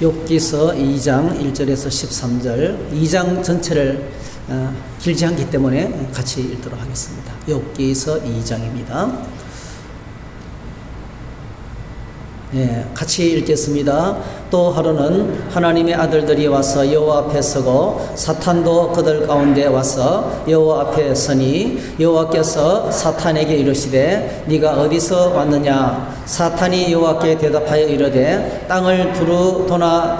욥기서 2장 1절에서 13절 2장 전체를 길지 않기 때문에 같이 읽도록 하겠습니다. 욥기서 2장입니다. 같이 읽겠습니다. 또 하루는 하나님의 아들들이 와서 여호와 앞에 서고 사탄도 그들 가운데 와서 여호와 앞에 서니 여호와께서 사탄에게 이르시되 네가 어디서 왔느냐? 사탄이 여호와께 대답하여 이르되 땅을 두루 도나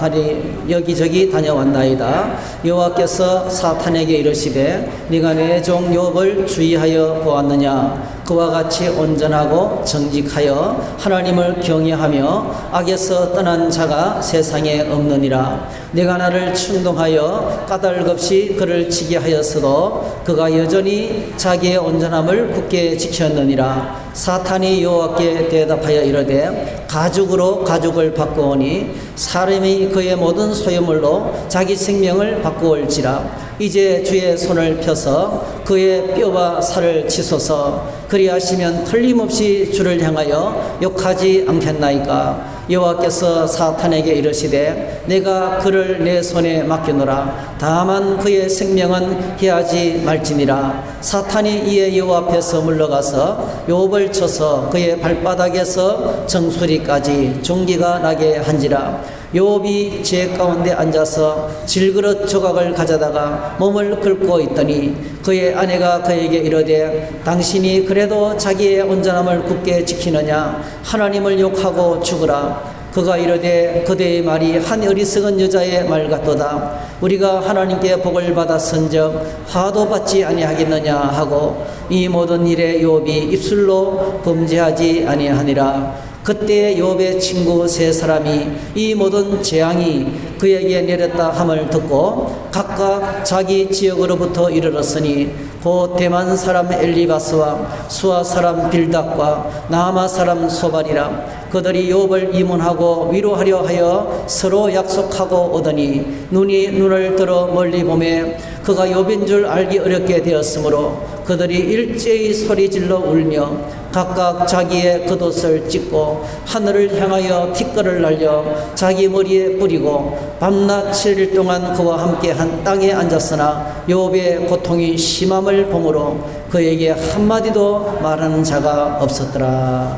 여기저기 다녀왔나이다. 여호와께서 사탄에게 이르시되 네가 내 종 욥을 주의하여 보았느냐? 그와 같이 온전하고 정직하여 하나님을 경외하며 악에서 떠난 자가 세상에 없느니라. 내가 나를 충동하여 까닭없이 그를 치게 하였어도 그가 여전히 자기의 온전함을 굳게 지켰느니라. 사탄이 여호와께 대답하여 이르되 가죽으로 가죽을 바꾸오니 사람이 그의 모든 소유물로 자기 생명을 바꾸올지라. 이제 주의 손을 펴서 그의 뼈와 살을 치소서. 그리하시면 틀림없이 주를 향하여 욕하지 않겠나이까. 여호와께서 사탄에게 이르시되 내가 그를 내 손에 맡기노라. 다만 그의 생명은 해하지 말지니라. 사탄이 이에 여호와 앞에서 물러가서 욥을 쳐서 그의 발바닥에서 정수리까지 종기가 나게 한지라. 욥이 제 가운데 앉아서 질그릇 조각을 가져다가 몸을 긁고 있더니 그의 아내가 그에게 이르되 당신이 그래도 자기의 온전함을 굳게 지키느냐? 하나님을 욕하고 죽으라. 그가 이르되 그대의 말이 한 어리석은 여자의 말 같도다. 우리가 하나님께 복을 받았은즉 화도 받지 아니하겠느냐 하고 이 모든 일에 욥이 입술로 범죄하지 아니하니라. 그때 욥의 친구 세 사람이 이 모든 재앙이 그에게 내렸다 함을 듣고 각각 자기 지역으로부터 이르렀으니 곧 대만 사람 엘리바스와 수아 사람 빌닷과 나아마 사람 소발이라. 그들이 욥을 이문하고 위로하려 하여 서로 약속하고 오더니 눈이 눈을 들어 멀리 보매 그가 욥인 줄 알기 어렵게 되었으므로 그들이 일제히 소리질러 울며 각각 자기의 겉옷을 찢고 하늘을 향하여 티끌을 날려 자기 머리에 뿌리고 밤낮 7일 동안 그와 함께 한 땅에 앉았으나 욥의 고통이 심함을 보므로 그에게 한마디도 말하는 자가 없었더라.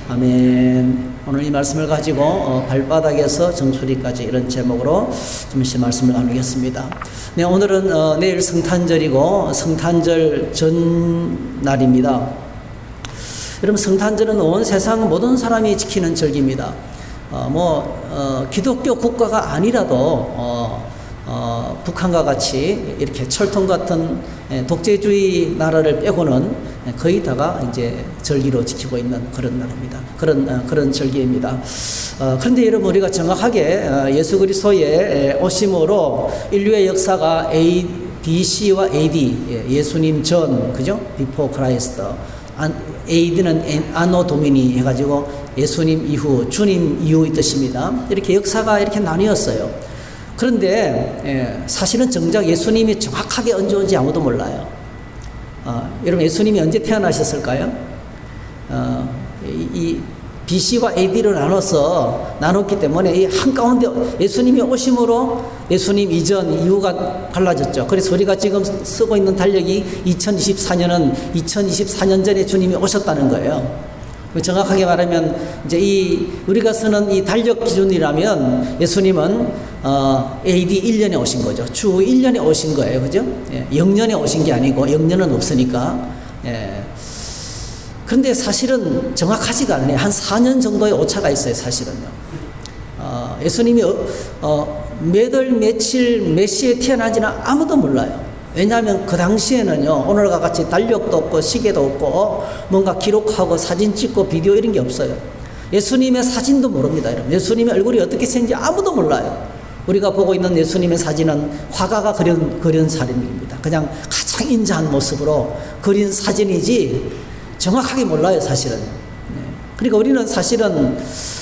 아멘. 오늘 이 말씀을 가지고 발바닥에서 정수리까지 이런 제목으로 잠시 말씀을 나누겠습니다. 네, 오늘은 내일 성탄절이고 성탄절 전날입니다. 여러분, 성탄절은 온 세상 모든 사람이 지키는 절기입니다. 기독교 국가가 아니라도 북한과 같이 이렇게 철통 같은 독재주의 나라를 빼고는 거의 다가 이제 절기로 지키고 있는 그런 나라입니다. 그런 절기입니다. 그런데 여러분, 우리가 정확하게 예수 그리스도의 오심으로 인류의 역사가 BC와 AD, 예수님 전, 그죠? Before Christ. AD는 아노 도미니 해가지고 예수님 이후, 주님 이후의 뜻입니다. 이렇게 역사가 이렇게 나뉘었어요. 그런데 사실은 정작 예수님이 정확하게 언제 온지 아무도 몰라요. 여러분, 예수님이 언제 태어나셨을까요? 이 BC와 AD로 나눴기 때문에 이 한가운데 예수님이 오심으로 예수님 이전 이후가 갈라졌죠. 그래서 우리가 지금 쓰고 있는 달력이 2024년은 2024년 전에 주님이 오셨다는 거예요. 정확하게 말하면 이제 우리가 쓰는 이 달력 기준이라면 예수님은 AD 1년에 오신 거죠. 주 1년에 오신 거예요. 그죠? 영년에 오신 게 아니고 영년은 없으니까. 그런데 사실은 정확하지가 않네요. 한 4년 정도의 오차가 있어요, 사실은요. 예수님이 몇 월, 며칠, 몇 시에 태어난지는 아무도 몰라요. 왜냐하면 그 당시에는요, 오늘과 같이 달력도 없고 시계도 없고 뭔가 기록하고 사진 찍고 비디오 이런 게 없어요. 예수님의 사진도 모릅니다, 여러분. 예수님의 얼굴이 어떻게 생긴지 아무도 몰라요. 우리가 보고 있는 예수님의 사진은 화가가 그린 사진입니다. 그냥 가장 인자한 모습으로 그린 사진이지 정확하게 몰라요, 사실은. 그러니까 우리는 사실은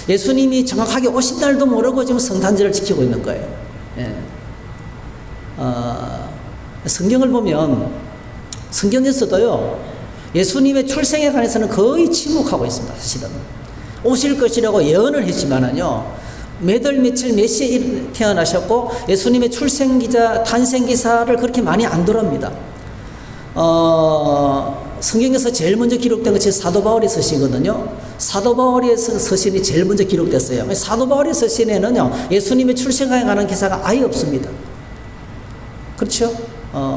예수님이 정확하게 오신 날도 모르고 지금 성탄절을 지키고 있는 거예요. 성경을 보면 성경에서도요, 예수님의 출생에 관해서는 거의 침묵하고 있습니다, 사실은. 오실 것이라고 예언을 했지만은요, 몇월 며칠 몇 시에 태어나셨고 예수님의 탄생 기사를 그렇게 많이 안 들어옵니다. 성경에서 제일 먼저 기록된 것이 사도 바울의 서신이거든요. 사도 바울의 서신이 제일 먼저 기록됐어요. 사도 바울의 서신에는요, 예수님의 출생에 관한 기사가 아예 없습니다. 그렇죠?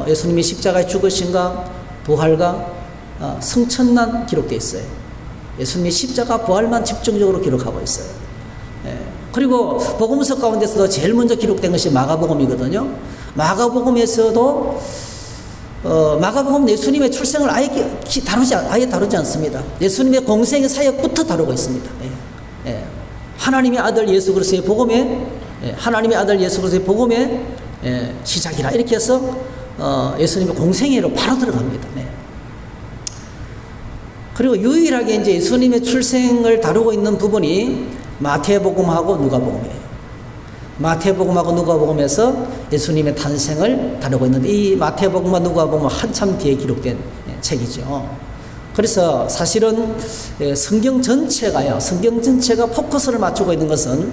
예수님이 십자가에 죽으신가, 부활과 성천만 기록되어 있어요. 예수님의 십자가 부활만 집중적으로 기록하고 있어요. 그리고 복음서 가운데서도 제일 먼저 기록된 것이 마가복음이거든요. 마가복음에서도 마가복음 예수님의 출생을 아예 다루지 않습니다. 예수님의 공생의 사역부터 다루고 있습니다. 하나님의 아들 예수 그리스도의 복음에 하나님의 아들 예수 그리스도의 복음의 시작이라 이렇게 해서 예수님의 공생애로 바로 들어갑니다. 그리고 유일하게 이제 예수님의 출생을 다루고 있는 부분이 마태복음하고 누가복음이에요. 마태복음하고 누가복음에서 예수님의 탄생을 다루고 있는데 이 마태복음과 누가복음은 한참 뒤에 기록된 책이죠. 그래서 사실은 성경 전체가 포커스를 맞추고 있는 것은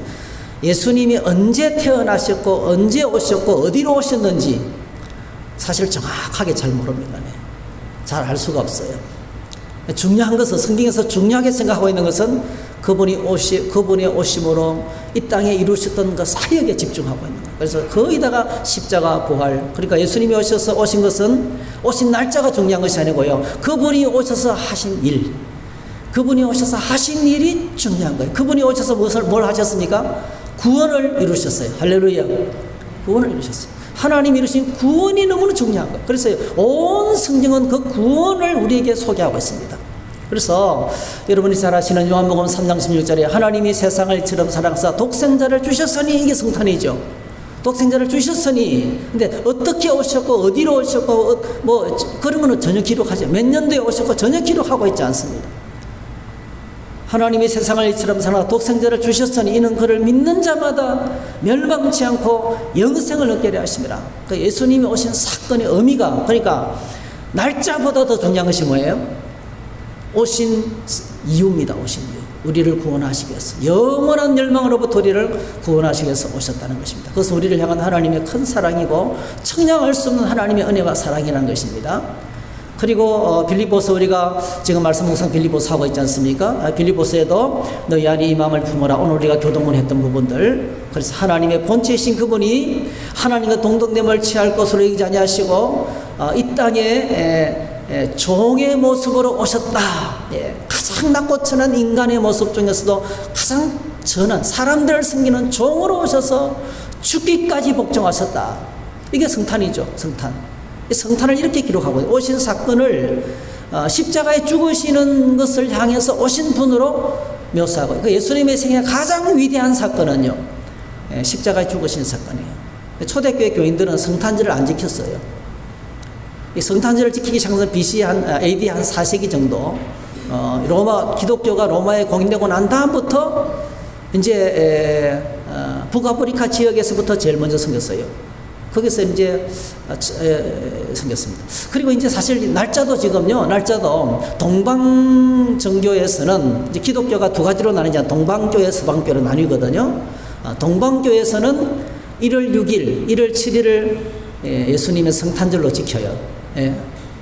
예수님이 언제 태어나셨고 언제 오셨고 어디로 오셨는지 사실 정확하게 잘 모릅니다. 잘 알 수가 없어요. 중요한 것은 성경에서 중요하게 생각하고 있는 것은 그분의 오심으로 이 땅에 이루셨던 그 사역에 집중하고 있는 거예요. 그래서 거기다가 십자가 부활, 그러니까 예수님이 오신 것은 오신 날짜가 중요한 것이 아니고요. 그분이 오셔서 하신 일이 중요한 거예요. 그분이 오셔서 뭘 하셨습니까? 구원을 이루셨어요. 할렐루야. 구원을 이루셨어요. 하나님이 이루신 구원이 너무나 중요한 거예요. 그래서 온 성경은 그 구원을 우리에게 소개하고 있습니다. 그래서 여러분이 잘 아시는 요한복음 3장 16절에 하나님이 세상을 이처럼 사랑하사 독생자를 주셨으니, 이게 성탄이죠. 독생자를 주셨으니, 근데 어떻게 오셨고 어디로 오셨고 그런 거는 전혀 기록하지, 몇 년도에 오셨고 전혀 기록하고 있지 않습니다. 하나님이 세상을 이처럼 사랑하사 독생자를 주셨으니 이는 그를 믿는 자마다 멸망치 않고 영생을 얻게 하려 하심이라. 그러니까 예수님이 오신 사건의 의미가, 그러니까 날짜보다 더 중요한 것이 뭐예요? 오신 이유입니다. 오신 이유. 우리를 구원하시기 위해서, 영원한 멸망으로부터 우리를 구원하시기 위해서 오셨다는 것입니다. 그것은 우리를 향한 하나님의 큰 사랑이고 청량할 수 없는 하나님의 은혜와 사랑이라는 것입니다. 그리고 빌립보서, 우리가 지금 말씀 묵상 빌립보서 하고 있지 않습니까? 빌립보서에도 너희 안에 이 마음을 품어라. 오늘 우리가 교동문 했던 부분들. 그래서 하나님의 본체이신 그분이 하나님과 동등됨을 취할 것으로 여기지 아니하시고 이 땅에 종의 모습으로 오셨다. 가장 낮고 천한 인간의 모습 중에서도 가장 천한 사람들을 섬기는 종으로 오셔서 죽기까지 복종하셨다. 이게 성탄이죠. 성탄을 이렇게 기록하고 오신 사건을 십자가에 죽으시는 것을 향해서 오신 분으로 묘사하고, 그 예수님의 생애 가장 위대한 사건은요, 십자가에 죽으신 사건이에요. 초대교회 교인들은 성탄절을 안 지켰어요. 이 성탄절을 지키기 시작한 BC AD 한 4세기 정도, 기독교가 로마에 공인되고 난 다음부터 이제 북아프리카 지역에서부터 제일 먼저 생겼어요. 거기서 이제 생겼습니다. 그리고 이제 사실 날짜도 동방정교에서는 이제 기독교가 두 가지로 나뉘잖아요. 동방교회, 서방교로 나뉘거든요. 동방교에서는 1월 6일, 1월 7일을 예수님의 성탄절로 지켜요.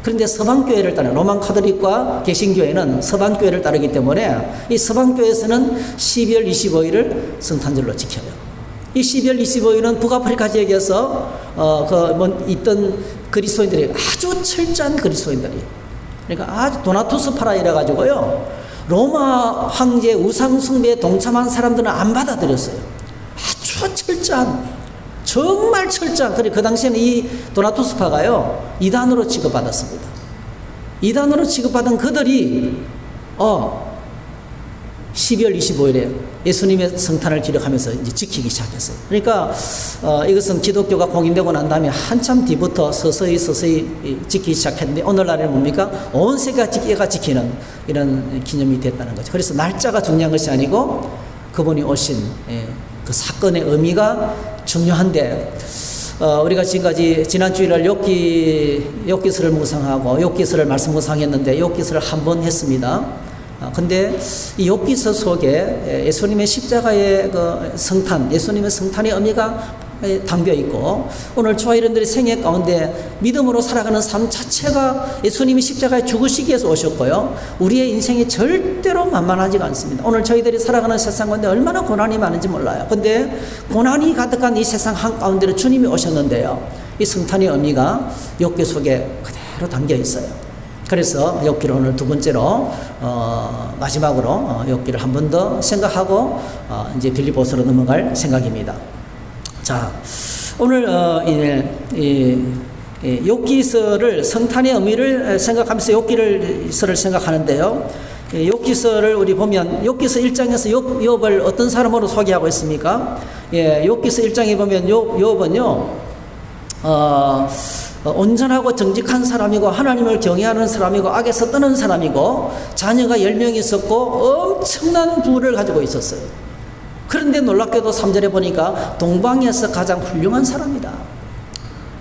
그런데 서방교회를 따르는 로만 카톨릭과 개신교회는 서방교회를 따르기 때문에 이 서방교회에서는 12월 25일을 성탄절로 지켜요. 이 12월 25일은 북아프리카 지역에서 있던 그리스도인들이 아주 철저한 그리스도인들이, 그러니까 아주 도나투스파라 이래가지고요, 로마 황제 우상 숭배에 동참한 사람들은 안 받아들였어요. 아주 철저한, 정말 철저한. 그리고 그 당시에는 이 도나투스파가요, 이단으로 취급받았습니다. 이단으로 취급받은 그들이 12월 25일에 예수님의 성탄을 기록하면서 이제 지키기 시작했어요. 그러니까 이것은 기독교가 공인되고 난 다음에 한참 뒤부터 서서히 지키기 시작했는데, 오늘날에는 뭡니까? 온 세계가 지키는 이런 기념이 됐다는 거죠. 그래서 날짜가 중요한 것이 아니고 그분이 오신 그 사건의 의미가 중요한데, 우리가 지금까지 지난 주일날 욥기서를 묵상하고 욥기서를 말씀 묵상했는데 욥기서를 한 번 했습니다. 근데 이 욥기서 속에 예수님의 십자가의 그 성탄, 예수님의 성탄의 의미가 담겨 있고, 오늘 저와 여러분들의 생애 가운데 믿음으로 살아가는 삶 자체가 예수님이 십자가에 죽으시기 위해서 오셨고요, 우리의 인생이 절대로 만만하지가 않습니다. 오늘 저희들이 살아가는 세상 가운데 얼마나 고난이 많은지 몰라요. 근데 고난이 가득한 이 세상 한가운데로 주님이 오셨는데요, 이 성탄의 의미가 욥기 속에 그대로 담겨 있어요. 그래서 욥기를 오늘 두 번째로 마지막으로 욥기를 한 번 더 생각하고 이제 빌립보서로 넘어갈 생각입니다. 자, 오늘 욥기서를 성탄의 의미를 생각하면서 욥기서를 생각하는데요, 욥기서를 우리 보면 욥기서 1장에서 욥을 어떤 사람으로 소개하고 있습니까? 욥기서 1장에 보면 욥은요, 온전하고 정직한 사람이고 하나님을 경외하는 사람이고 악에서 떠는 사람이고 자녀가 10명 있었고 엄청난 부를 가지고 있었어요. 그런데 놀랍게도 3절에 보니까 동방에서 가장 훌륭한 사람이다.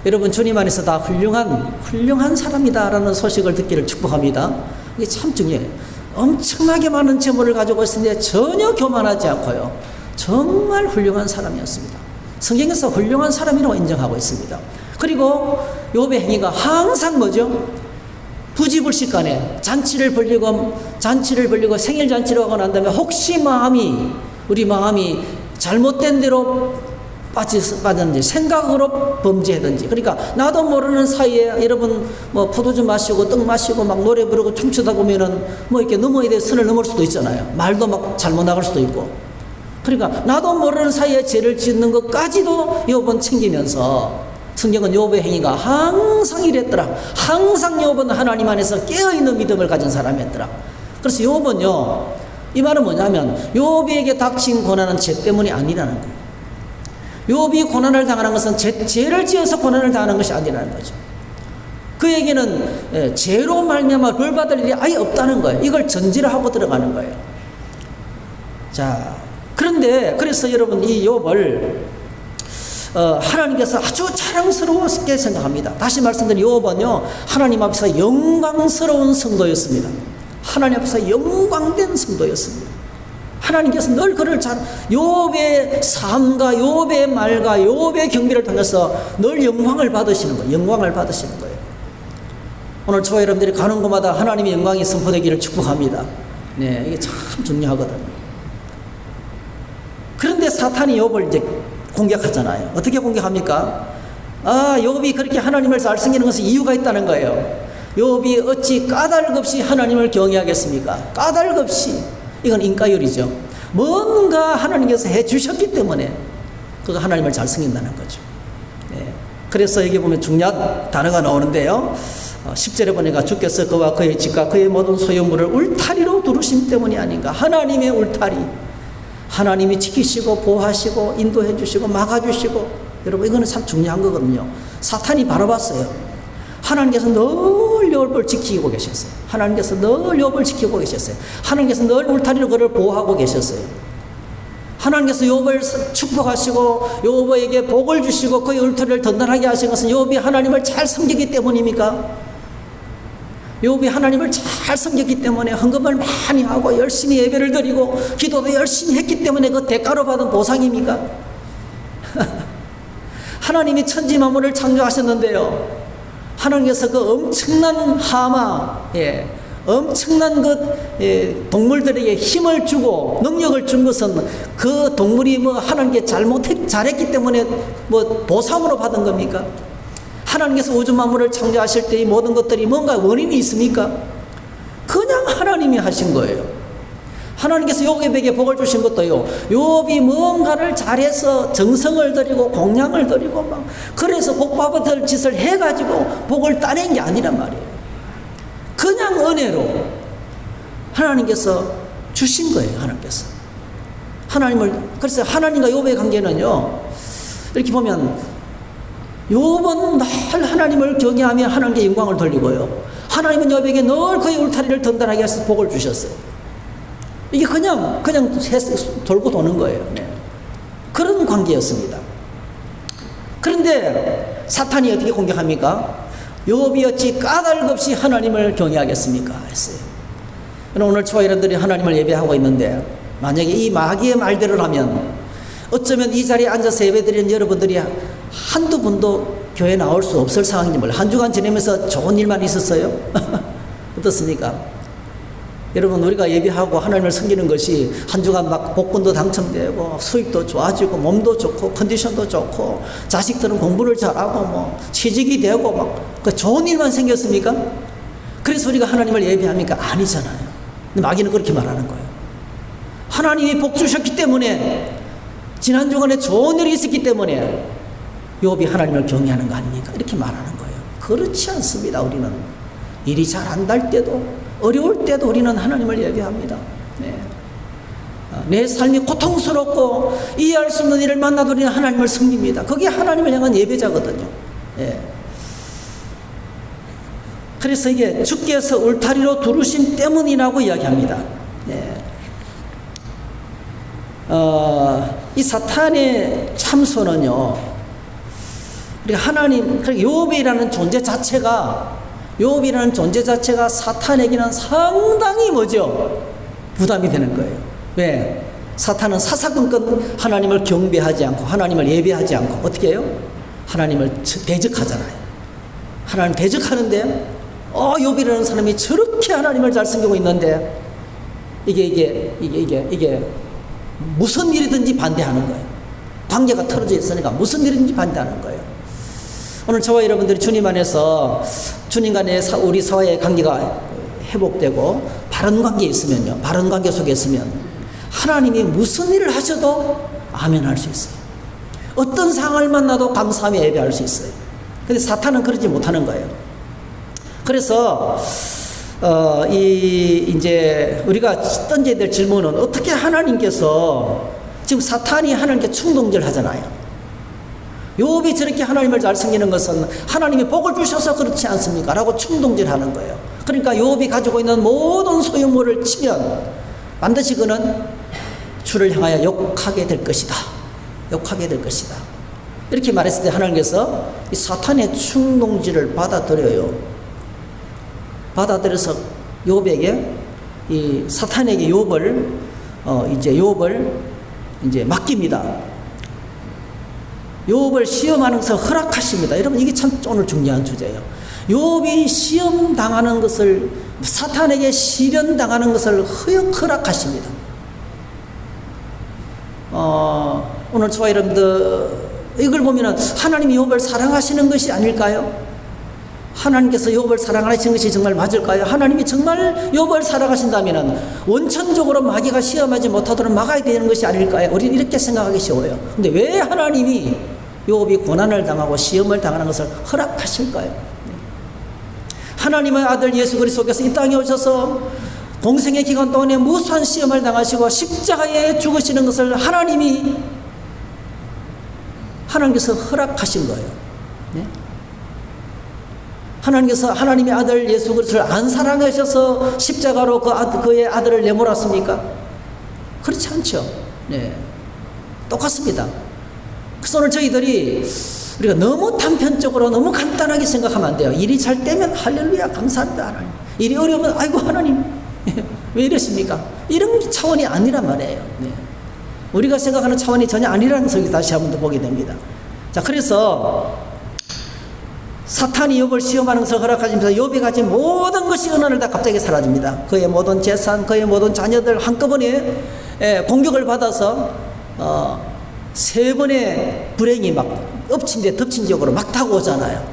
여러분, 주님 안에서 다 훌륭한 사람이다라는 소식을 듣기를 축복합니다. 이게 참 중요해요. 엄청나게 많은 재물을 가지고 있었는데 전혀 교만하지 않고요, 정말 훌륭한 사람이었습니다. 성경에서 훌륭한 사람이라고 인정하고 있습니다. 그리고 욥의 행위가 항상 뭐죠? 부지불식간에 잔치를 벌리고 생일 잔치를 하고 난 다음에 혹시 우리 마음이 잘못된 대로 빠졌는지 생각으로 범죄하든지, 그러니까 나도 모르는 사이에 여러분 뭐 포도주 마시고 떡 마시고 막 노래 부르고 춤추다 보면은 뭐 이렇게 넘어야 될 선을 넘을 수도 있잖아요. 말도 막 잘못 나갈 수도 있고. 그러니까 나도 모르는 사이에 죄를 짓는 것까지도 욥은 챙기면서, 성경은 욥의 행위가 항상 이랬더라. 항상 욥은 하나님 안에서 깨어있는 믿음을 가진 사람이었더라. 그래서 욥은요, 이 말은 뭐냐면 욥에게 닥친 고난은 죄 때문이 아니라는 거예요. 욥이 고난을 당하는 것은 죄를 지어서 고난을 당하는 것이 아니라는 거죠. 그에게는 죄로 말미암아 벌 받을 일이 아예 없다는 거예요. 이걸 전제를 하고 들어가는 거예요. 자, 그래서 여러분, 이 욥을 하나님께서 아주 자랑스러웠게 생각합니다. 다시 말씀드린 욥은요, 하나님 앞에서 영광스러운 성도였습니다. 하나님 앞에서 영광된 성도였습니다. 하나님께서 늘 그를 욥의 삶과 욥의 말과 욥의 경비를 통해서 늘 영광을 받으시는 거예요. 오늘 저와 여러분들이 가는 곳마다 하나님의 영광이 선포되기를 축복합니다. 네, 이게 참 중요하거든요. 그런데 사탄이 욥을 이제 공격하잖아요. 어떻게 공격합니까? 욥이 그렇게 하나님을 잘 섬기는 것은 이유가 있다는 거예요. 욥이 어찌 까닭 없이 하나님을 경외하겠습니까? 까닭 없이. 이건 인과율이죠. 뭔가 하나님께서 해주셨기 때문에 그가 하나님을 잘 섬긴다는 거죠. 네. 그래서 여기 보면 중요한 단어가 나오는데요, 10절에 보니까 주께서 그와 그의 집과 그의 모든 소유물을 울타리로 두르심 때문이 아닌가. 하나님의 울타리, 하나님이 지키시고 보호하시고 인도해 주시고 막아주시고, 여러분 이거는 참 중요한 거거든요. 사탄이 바라봤어요. 하나님께서 늘 욥을 지키고 계셨어요. 하나님께서 늘 욥을 지키고 계셨어요. 하나님께서 늘 울타리로 그를 보호하고 계셨어요. 하나님께서 욥을 축복하시고 욥에게 복을 주시고 그의 울타리를 든든하게 하신 것은 욥이 하나님을 잘 섬기기 때문입니까? 욥이 하나님을 잘 섬겼기 때문에 헌금을 많이 하고 열심히 예배를 드리고 기도도 열심히 했기 때문에 그 대가로 받은 보상입니까? 하나님이 천지 만물을 창조하셨는데요, 하나님께서 그 엄청난 엄청난 동물들에게 힘을 주고 능력을 준 것은 그 동물이 하나님께 잘했기 때문에 보상으로 받은 겁니까? 하나님께서 우주 만물을 창조하실 때 이 모든 것들이 뭔가 원인이 있습니까? 그냥 하나님이 하신 거예요. 하나님께서 욥에게 복을 주신 것도요, 욥이 뭔가를 잘해서 정성을 들이고 공양을 들이고 그래서 복 받을 짓을 해가지고 복을 따낸 게 아니란 말이에요. 그냥 은혜로 하나님께서 주신 거예요. 그래서 하나님과 욥의 관계는요, 이렇게 보면 욥은 늘 하나님을 경외하며 하나님께 영광을 돌리고요, 하나님은 욥에게 늘 그의 울타리를 든든하게 해서 복을 주셨어요. 이게 그냥 돌고 도는 거예요. 네. 그런 관계였습니다. 그런데 사탄이 어떻게 공격합니까? 욥이 어찌 까닭 없이 하나님을 경외하겠습니까? 했어요. 오늘 저와 여러분들이 하나님을 예배하고 있는데 만약에 이 마귀의 말대로라면 어쩌면 이 자리에 앉아서 예배드리는 여러분들이 한두 분도 교회 나올 수 없을 상황인지 몰라요. 한 주간 지내면서 좋은 일만 있었어요? 어떻습니까? 여러분, 우리가 예배하고 하나님을 섬기는 것이 한 주간 막 복권도 당첨되고 수입도 좋아지고 몸도 좋고 컨디션도 좋고 자식들은 공부를 잘하고 뭐 취직이 되고 막 그 좋은 일만 생겼습니까? 그래서 우리가 하나님을 예배합니까? 아니잖아요. 근데 마귀는 그렇게 말하는 거예요. 하나님이 복 주셨기 때문에, 지난 주간에 좋은 일이 있었기 때문에 욥이 하나님을 경외하는 거 아닙니까? 이렇게 말하는 거예요. 그렇지 않습니다. 우리는 일이 잘 안 될 때도, 어려울 때도 우리는 하나님을 예배합니다. 네. 내 삶이 고통스럽고 이해할 수 없는 일을 만나도 우리는 하나님을 섬깁니다. 그게 하나님을 향한 예배자거든요. 네. 그래서 이게 주께서 울타리로 두르심 때문이라고 이야기합니다. 네. 이 사탄의 참소는요, 우리가 하나님, 욥이라는 존재 자체가 사탄에게는 상당히 뭐죠? 부담이 되는 거예요. 왜? 사탄은 사사건건 하나님을 경배하지 않고 하나님을 예배하지 않고 어떻게 해요? 하나님을 대적하잖아요. 하나님 대적하는데 욥이라는 사람이 저렇게 하나님을 잘 섬기고 있는데 이게 무슨 일이든지 반대하는 거예요. 관계가 틀어져 있으니까 무슨 일이든지 반대하는 거예요. 오늘 저와 여러분들이 주님 안에서 주님 간의 우리 사회의 관계가 회복되고 바른 관계에 있으면요, 바른 관계 속에 있으면 하나님이 무슨 일을 하셔도 아멘 할 수 있어요. 어떤 상황을 만나도 감사하며 예배할 수 있어요. 근데 사탄은 그러지 못하는 거예요. 그래서 이제 우리가 던져야 될 질문은, 어떻게 하나님께서 지금 사탄이 하나님께 충동질 하잖아요. 욥이 저렇게 하나님을 잘 섬기는 것은 하나님이 복을 주셔서 그렇지 않습니까? 라고 충동질 하는 거예요. 그러니까 욥이 가지고 있는 모든 소유물을 치면 반드시 그는 주를 향하여 욕하게 될 것이다. 욕하게 될 것이다. 이렇게 말했을 때 하나님께서 이 사탄의 충동질을 받아들여서 욥에게, 이 사탄에게 욥을 이제 맡깁니다. 욥을 시험하는 것을 허락하십니다. 여러분, 이게 참 오늘 중요한 주제예요. 욥이 시험 당하는 것을, 사탄에게 시련 당하는 것을 허락하십니다. 오늘 저와 여러분들 이걸 보면은 하나님이 욥을 사랑하시는 것이 아닐까요? 하나님께서 욥을 사랑하시는 것이 정말 맞을까요? 하나님이 정말 욥을 사랑하신다면 원천적으로 마귀가 시험하지 못하도록 막아야 되는 것이 아닐까요? 우리는 이렇게 생각하기 쉬워요. 근데 왜 하나님이 욥이 고난을 당하고 시험을 당하는 것을 허락하실까요? 하나님의 아들 예수 그리스도께서 이 땅에 오셔서 공생의 기간 동안에 무수한 시험을 당하시고 십자가에 죽으시는 것을 하나님께서 허락하신 거예요. 네? 하나님께서 하나님의 아들 예수 그리스도를 안 사랑하셔서 십자가로 그의 아들을 내몰았습니까? 그렇지 않죠. 네. 똑같습니다. 그래서 오늘 저희들이 우리가 너무 단편적으로 너무 간단하게 생각하면 안 돼요. 일이 잘 되면 할렐루야 감사합니다 하나님. 일이 어려우면 아이고 하나님 왜 이러십니까? 이런 차원이 아니란 말이에요. 네. 우리가 생각하는 차원이 전혀 아니라는 것을 다시 한 번 더 보게 됩니다. 자, 그래서 사탄이 욥을 시험하는 것을 허락하시면서 욥이 가진 모든 것이 어느 날 다 갑자기 사라집니다. 그의 모든 재산, 그의 모든 자녀들 한꺼번에 공격을 받아서 3번의 불행이 막 엎친 데 덮친 지역으로 막 타고 오잖아요.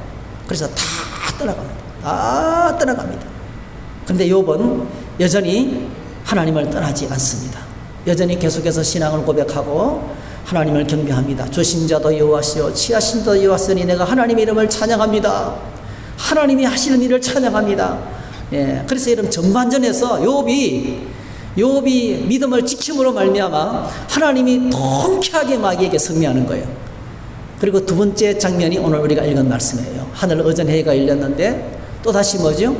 그래서 다 떠나갑니다. 그런데 욥은 여전히 하나님을 떠나지 않습니다. 여전히 계속해서 신앙을 고백하고 하나님을 경배합니다. 주신 자도 여호와시요 취하신 자도 여호와시니 내가 하나님의 이름을 찬양합니다. 하나님이 하시는 일을 찬양합니다. 예, 그래서 이런 전반전에서 욥이 믿음을 지킴으로 말미암아 하나님이 통쾌하게 마귀에게 승리하는 거예요. 그리고 두 번째 장면이 오늘 우리가 읽은 말씀이에요. 하늘 어전해가 열렸는데 또다시 뭐죠?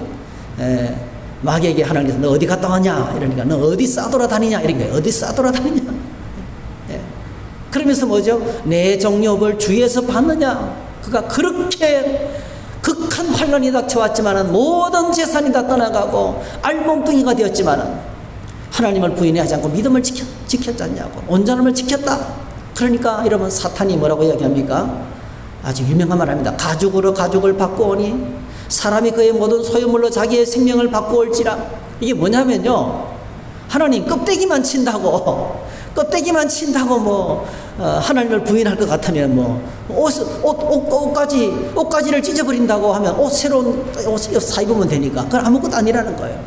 마귀에게 하나님께서 너 어디 갔다 왔냐? 이러니까 너 어디 싸돌아다니냐? 이러니까 어디 싸돌아다니냐? 그러면서 뭐죠? 내 종 욥을 주위에서 봤느냐? 그가 그렇게 극한 환란이 닥쳐왔지만은 모든 재산이 다 떠나가고 알몸뚱이가 되었지만은 하나님을 부인하지 않고 믿음을 지켰지 않냐고, 온전함을 지켰다. 그러니까 여러분, 사탄이 뭐라고 이야기합니까? 아주 유명한 말합니다. 가죽으로 가죽을 바꾸오니 사람이 그의 모든 소유물로 자기의 생명을 바꾸올지라. 이게 뭐냐면요, 하나님 껍데기만 친다고 하나님을 부인할 것 같으면 옷가지를 찢어버린다고 하면 새로운 옷 사 입으면 되니까 그건 아무것도 아니라는 거예요.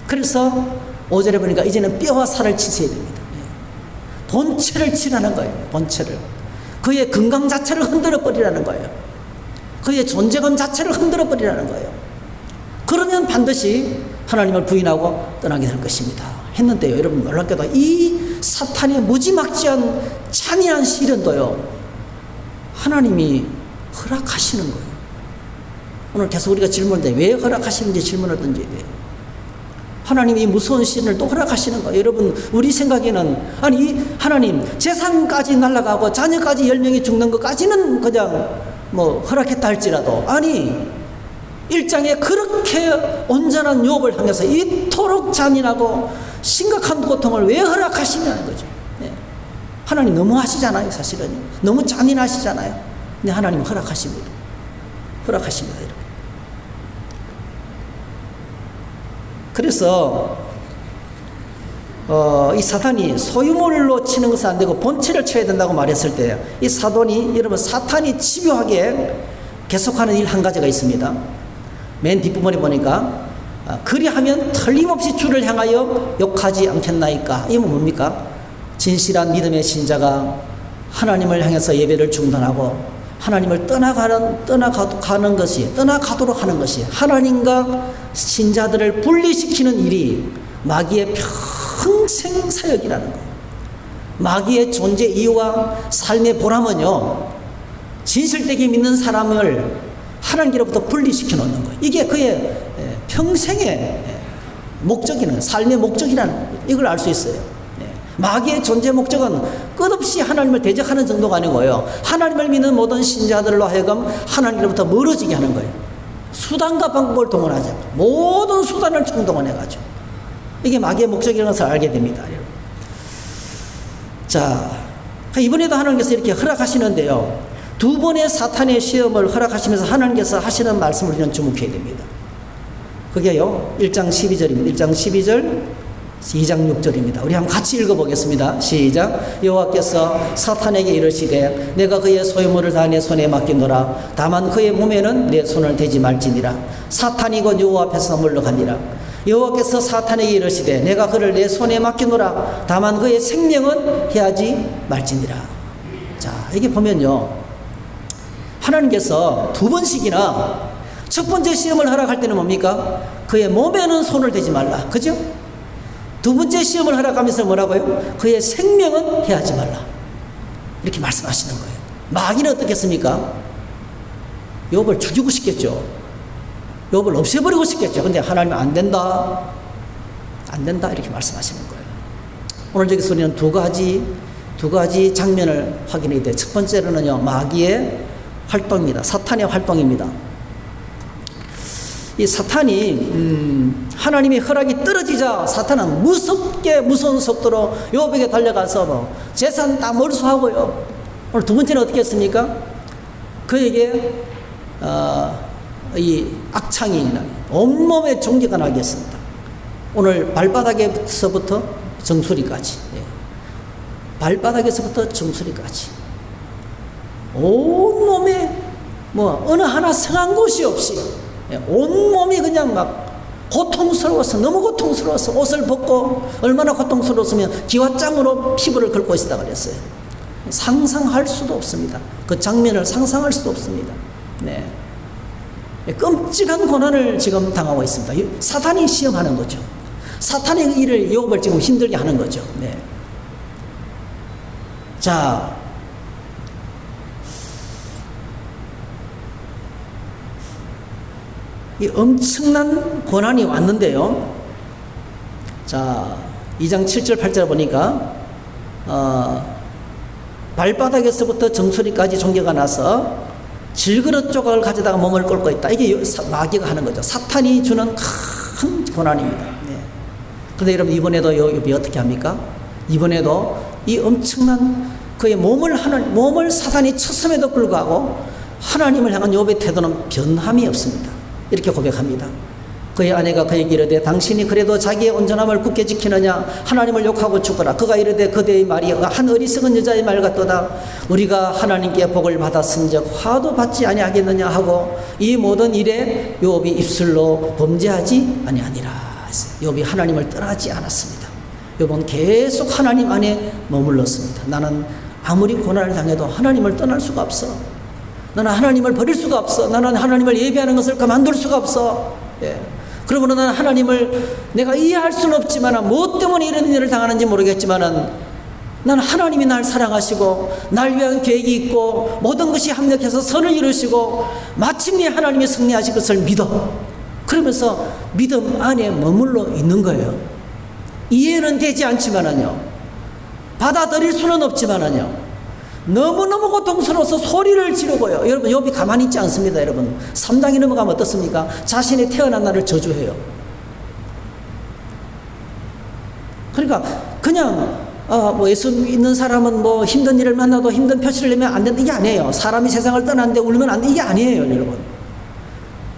그래서 5절에 보니까 이제는 뼈와 살을 치셔야 됩니다. 본체를 치라는 거예요. 본체를. 그의 건강 자체를 흔들어 버리라는 거예요. 그의 존재감 자체를 흔들어 버리라는 거예요. 그러면 반드시 하나님을 부인하고 떠나게 될 것입니다. 했는데요, 여러분, 놀랍게도 이 사탄의 무지막지한 잔인한 시련도요, 하나님이 허락하시는 거예요. 오늘 계속 우리가 질문인데 왜 허락하시는지 질문을 던져야 돼요. 하나님이 이 무서운 시련을 또 허락하시는 거예요. 여러분, 우리 생각에는 아니 하나님 재산까지 날아가고 자녀까지 10명이 죽는 것까지는 그냥 허락했다 할지라도, 아니 1장에 그렇게 온전한 욥을 향해서 이토록 잔인하고 심각한 고통을 왜 허락하시냐는 거죠. 하나님 너무 하시잖아요. 사실은 너무 잔인하시잖아요. 근데 하나님 허락하십니다. 여러분. 그래서 이 사탄이 소유물로 치는 것은 안 되고 본체를 쳐야 된다고 말했을 때, 이 사탄이 집요하게 계속하는 일 한 가지가 있습니다. 맨 뒷부분에 보니까 그리하면 틀림없이 주를 향하여 욕하지 않겠나이까. 이건 뭡니까? 진실한 믿음의 신자가 하나님을 향해서 예배를 중단하고 하나님을 떠나가도록 하는 것이 하나님과 신자들을 분리시키는 일이 마귀의 평생 사역이라는 거예요. 마귀의 존재 이유와 삶의 보람은요, 진실되게 믿는 사람을 하나님께로부터 분리시켜 놓는 거예요. 이게 그의 평생의 목적이라는, 삶의 목적이라는, 이걸 알 수 있어요. 마귀의 존재 목적은 끝없이 하나님을 대적하는 정도가 아니고요, 하나님을 믿는 모든 신자들로 하여금 하나님으로부터 멀어지게 하는 거예요. 수단과 방법을 동원하지 않고 모든 수단을 총동원해가지고, 이게 마귀의 목적이라는 것을 알게 됩니다. 자, 이번에도 하나님께서 이렇게 허락하시는데요, 두 번의 사탄의 시험을 허락하시면서 하나님께서 하시는 말씀을 우리는 주목해야 됩니다. 그게요, 1장 12절입니다. 1장 12절, 2장 6절입니다. 우리 한번 같이 읽어보겠습니다. 시작. 여호와께서 사탄에게 이르시되 내가 그의 소유물을 다 내 손에 맡기노라. 다만 그의 몸에는 내 손을 대지 말지니라. 사탄이 곧 여호와 앞에서 물러가니라. 여호와께서 사탄에게 이르시되 내가 그를 내 손에 맡기노라. 다만 그의 생명은 해하지 말지니라. 자, 여기 보면요, 하나님께서 두 번씩이나 첫 번째 시험을 허락할 때는 뭡니까? 그의 몸에는 손을 대지 말라. 그죠? 두 번째 시험을 허락하면서 뭐라고요? 그의 생명은 해하지 말라. 이렇게 말씀하시는 거예요. 마귀는 어떻겠습니까? 욥을 죽이고 싶겠죠. 욥을 없애버리고 싶겠죠. 근데 하나님은 안 된다. 이렇게 말씀하시는 거예요. 오늘 여기서 우리는 두 가지 장면을 확인해야 돼요. 첫 번째로는요, 마귀의 활동입니다. 사탄의 활동입니다. 이 사탄이 하나님의 허락이 떨어지자 사탄은 무서운 속도로 욥에게 달려가서 재산 다 몰수하고요. 오늘 두 번째는 어떻게 했습니까? 그에게 이 악창이 온몸에 종기가 나게 했습니다. 오늘 발바닥에서부터 정수리까지, 발바닥에서부터 정수리까지 온몸에 어느 하나 성한 곳이 없이 온몸이 그냥 막 고통스러워서, 너무 고통스러워서 옷을 벗고, 얼마나 고통스러웠으면 기와장으로 피부를 긁고 있었다 그랬어요. 상상할 수도 없습니다. 그 장면을 상상할 수도 없습니다. 끔찍한 고난을 지금 당하고 있습니다. 사탄이 시험하는 거죠. 사탄의 일을 욥을 지금 힘들게 하는 거죠. 자, 이 엄청난 고난이 왔는데요. 자, 2장 7절 8절 보니까 발바닥에서부터 정수리까지 종교가 나서 질그릇 조각을 가져다가 몸을 끌고 있다. 이게 마귀가 하는 거죠. 사탄이 주는 큰 고난입니다. 네. 그런데 여러분 이번에도 욥이 어떻게 합니까? 이번에도 이 엄청난 그의 몸을 사탄이 쳤음에도 불구하고 하나님을 향한 욥의 태도는 변함이 없습니다. 이렇게 고백합니다. 그의 아내가 그에게 이르되 당신이 그래도 자기의 온전함을 굳게 지키느냐? 하나님을 욕하고 죽어라. 그가 이르되 그대의 말이 한 어리석은 여자의 말 같도다. 우리가 하나님께 복을 받았은즉 화도 받지 아니하겠느냐 하고 이 모든 일에 욥이 입술로 범죄하지 아니하니라. 욥이 하나님을 떠나지 않았습니다. 욥은 계속 하나님 안에 머물렀습니다. 나는 아무리 고난을 당해도 하나님을 떠날 수가 없어. 나는 하나님을 버릴 수가 없어. 나는 하나님을 예배하는 것을 그만둘 수가 없어. 예. 그러므로 나는 하나님을 내가 이해할 수는 없지만 무엇 때문에 이런 일을 당하는지 모르겠지만 나는 하나님이 날 사랑하시고 날 위한 계획이 있고 모든 것이 합력해서 선을 이루시고 마침내 하나님이 승리하실 것을 믿어. 그러면서 믿음 안에 머물러 있는 거예요. 이해는 되지 않지만은요, 받아들일 수는 없지만은요, 너무너무 고통스러워서 소리를 지르고요. 여러분 욥이 가만히 있지 않습니다. 여러분 3장에 넘어가면 어떻습니까? 자신이 태어난 날을 저주해요. 그러니까 그냥 뭐 예수 믿는 사람은 뭐 힘든 일을 만나도 힘든 표시를 내면 안 된다, 이게 아니에요. 사람이 세상을 떠났는데 울면 안 돼, 이게 아니에요. 여러분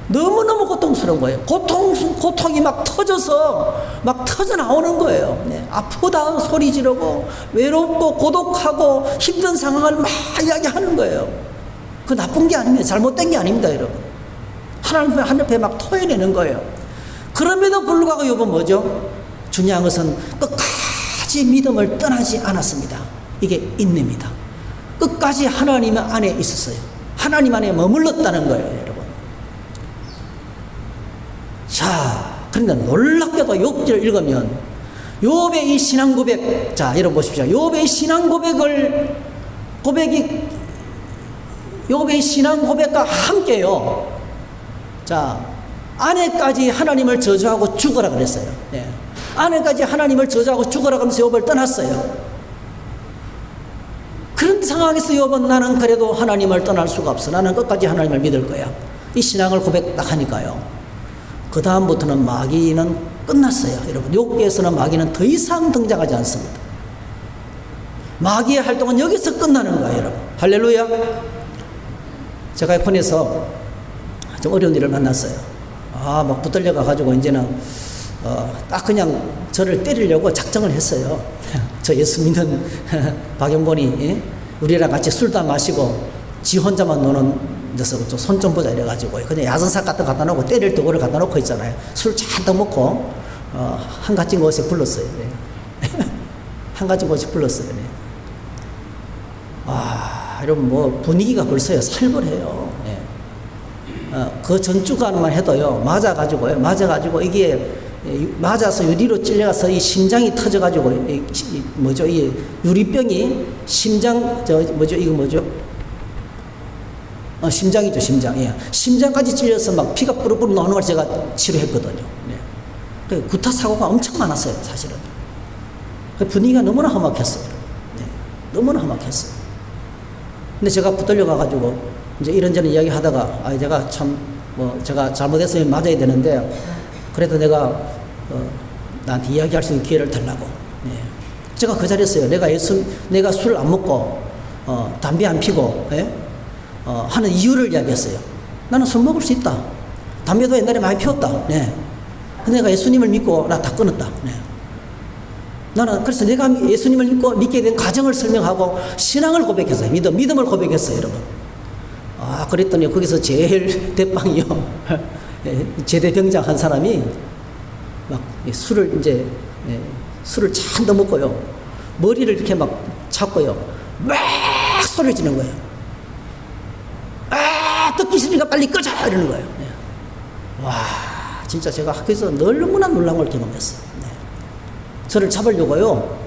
너무너무 고통스러운 거예요. 고통이 막 터져 나오는 거예요. 네. 아프다 소리 지르고 외롭고 고독하고 힘든 상황을 막 이야기하는 거예요. 그 나쁜 게 아닙니다. 잘못된 게 아닙니다. 여러분 하나님 앞에 막 토해내는 거예요. 그럼에도 불구하고 욥은 뭐죠? 중요한 것은 끝까지 믿음을 떠나지 않았습니다. 이게 인내입니다. 끝까지 하나님 안에 있었어요. 하나님 안에 머물렀다는 거예요. 여러분 자, 그런데 놀랍게도 욥기를 읽으면 욥의 이 신앙 고백, 자 여러분 보십시오. 욥의 신앙 욥의 신앙 고백과 함께요. 자, 아내까지 하나님을 저주하고 죽어라 그랬어요. 네. 아내까지 하나님을 저주하고 죽어라 하면서 욥을 떠났어요. 그런 상황에서 욥은 나는 그래도 하나님을 떠날 수가 없어. 나는 끝까지 하나님을 믿을 거야. 이 신앙을 고백 딱 하니까요. 그 다음부터는 마귀는 끝났어요. 여러분 욥기에서는 마귀는 더 이상 등장하지 않습니다. 마귀의 활동은 여기서 끝나는 거예요. 여러분 할렐루야. 제가 이폰에서 좀 어려운 일을 만났어요. 막 붙들려 가가지고 이제는 딱 그냥 저를 때리려고 작정을 했어요. 저 예수 믿는 박영본이 우리랑 같이 술도 안 마시고 지 혼자만 노는 녀석을 좀 손 좀 보자 이래가지고 그냥 야전삭 같은 거 갖다 놓고 때릴 도구를 갖다 놓고 있잖아요. 술 잔뜩 먹고 한 가지 곳에 불렀어요. 네. 한 가지 곳에 불렀어요. 네. 여러분 뭐 분위기가 벌써요 살벌해요. 네. 그 전주간만 해도요 맞아가지고 이게 맞아서 유리로 찔려가서 이 심장이 터져가지고 이 유리병이 심장 심장이죠, 심장. 예. 심장까지 찔려서 막 피가 뿌르뿌르 나오는 걸 제가 치료했거든요. 네. 구타 사고가 엄청 많았어요, 사실은. 분위기가 너무나 험악했어요. 네. 너무나 험악했어요. 근데 제가 붙들려 가가지고 이제 이런저런 이야기 하다가 제가 참 제가 잘못했으면 맞아야 되는데 그래도 내가 나한테 이야기할 수 있는 기회를 달라고. 네. 제가 그 자리에서요. 내가 술을 안 먹고 담배 안 피고. 예? 하는 이유를 이야기했어요. 나는 술 먹을 수 있다. 담배도 옛날에 많이 피웠다. 네. 근데 내가 예수님을 믿고 나 다 끊었다. 네. 나는 그래서 내가 예수님을 믿게 된 과정을 설명하고 신앙을 고백했어요. 믿음을 고백했어요, 여러분. 그랬더니 거기서 제일 대빵이요. 제대 병장 한 사람이 막 술을 잔뜩 먹고요. 머리를 이렇게 막 잡고요. 막 소리를 지는 거예요. 듣기 싫으니까 빨리 꺼져! 이러는 거예요. 네. 와, 진짜 제가 학교에서 너무나 놀란 걸 경험했어요. 네. 저를 잡으려고요.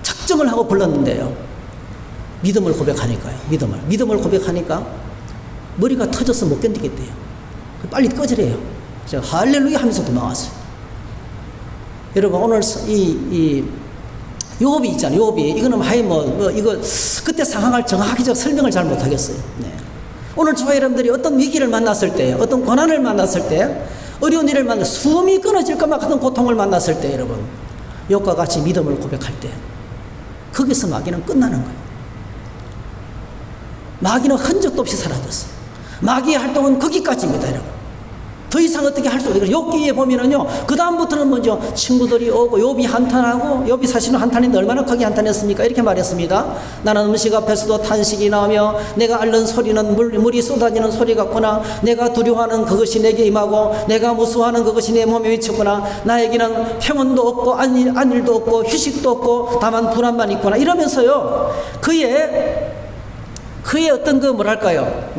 작정을 하고 불렀는데요. 믿음을 고백하니까요. 믿음을 고백하니까 머리가 터져서 못 견디겠대요. 빨리 꺼지래요. 제가 할렐루야 하면서 도망왔어요. 여러분, 오늘 이 욥이 있잖아요. 욥이. 이거는 이거 그때 상황을 정확하게 설명을 잘 못하겠어요. 네. 오늘 저와 여러분들이 어떤 위기를 만났을 때, 어떤 고난을 만났을 때, 어려운 일을 만나 숨이 끊어질 것만 같은 고통을 만났을 때 여러분, 욥과 같이 믿음을 고백할 때 거기서 마귀는 끝나는 거예요. 마귀는 흔적도 없이 사라졌어요. 마귀의 활동은 거기까지입니다, 여러분. 더 이상 어떻게 할 수 없어요. 욥기에 보면은요, 그 다음부터는 먼저 친구들이 오고 욥이 한탄하고, 욥이 사실은 한탄인데 얼마나 크게 한탄했습니까? 이렇게 말했습니다. 나는 음식 앞에서도 탄식이 나오며 내가 앓는 소리는 물이 쏟아지는 소리 같구나. 내가 두려워하는 그것이 내게 임하고 내가 무서워하는 그것이 내 몸에 미쳤구나. 나에게는 평온도 없고 안일도 없고 휴식도 없고 다만 불안만 있구나. 이러면서요, 그의 어떤 그 뭐랄까요,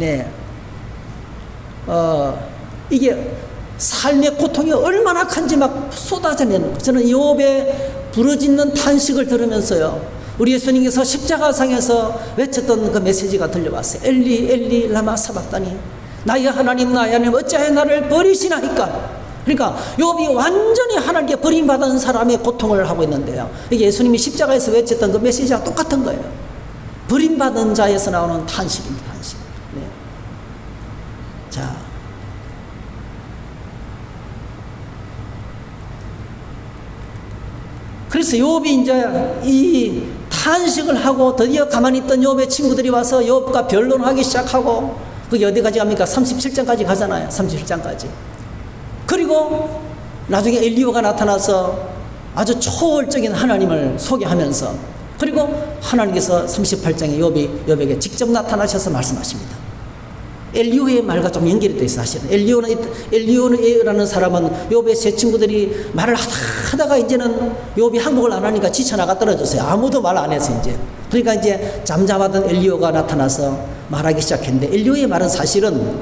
이게 삶의 고통이 얼마나 큰지 막 쏟아져내는 거예요. 저는 욥의 부르짖는 탄식을 들으면서요, 우리 예수님께서 십자가상에서 외쳤던 그 메시지가 들려왔어요. 엘리 엘리 라마 사박다니, 나의 하나님 나의 하나님 어찌하여 나를 버리시나이까. 그러니까 욥이 완전히 하나님께 버림받은 사람의 고통을 하고 있는데요, 이게 예수님이 십자가에서 외쳤던 그 메시지와 똑같은 거예요. 버림받은 자에서 나오는 탄식입니다. 탄식. 자, 그래서 욥이 이제 이 탄식을 하고 드디어 가만히 있던 욥의 친구들이 와서 욥과 변론하기 시작하고, 그게 어디까지 갑니까? 37장까지 가잖아요. 37장까지. 그리고 나중에 엘리야가 나타나서 아주 초월적인 하나님을 소개하면서, 그리고 하나님께서 38장에 욥에게 직접 나타나셔서 말씀하십니다. 엘리야의 말과 좀 연결이 되어 있어요. 사실은 엘리야라는 사람은 욥의 세 친구들이 말을 하다가 이제는 욥이 항복을 안 하니까 지쳐나가 떨어졌어요. 아무도 말 안 해서 이제. 그러니까 이제 잠잠하던 엘리야가 나타나서 말하기 시작했는데, 엘리야의 말은 사실은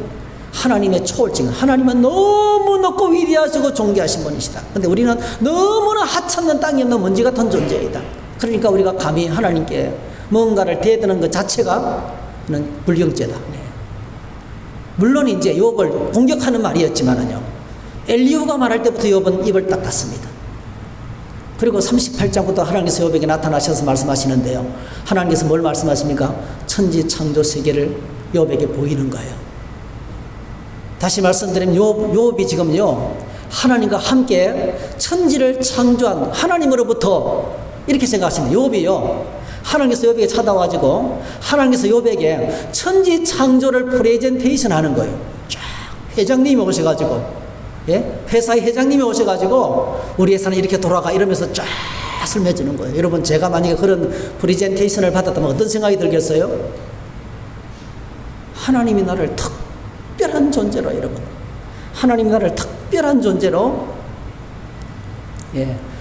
하나님의 초월증, 하나님은 너무 높고 위대하시고 존귀하신 분이시다. 근데 우리는 너무나 하찮는 땅에 없는 먼지 같은 존재이다. 그러니까 우리가 감히 하나님께 뭔가를 대드는 것 자체가 불경죄다. 물론 이제 욥을 공격하는 말이었지만은요, 엘리야가 말할 때부터 욥은 입을 딱 닫습니다. 그리고 38장부터 하나님께서 욥에게 나타나셔서 말씀하시는데요, 하나님께서 뭘 말씀하십니까? 천지 창조 세계를 욥에게 보이는 거예요. 다시 말씀드리면 욥이 지금요, 하나님과 함께 천지를 창조한 하나님으로부터 이렇게 생각하시면, 욥이요, 하나님께서 욥에게 찾아와가지고 하나님께서 욥에게 천지 창조를 프레젠테이션 하는 거예요. 쫙 회장님이 오셔가지고, 회사의 회장님이 오셔가지고 우리 회사는 이렇게 돌아가 이러면서 쫙 설명해주는 거예요. 여러분, 제가 만약에 그런 프레젠테이션을 받았다면 어떤 생각이 들겠어요? 하나님이 나를 특별한 존재로, 여러분, 하나님이 나를 특별한 존재로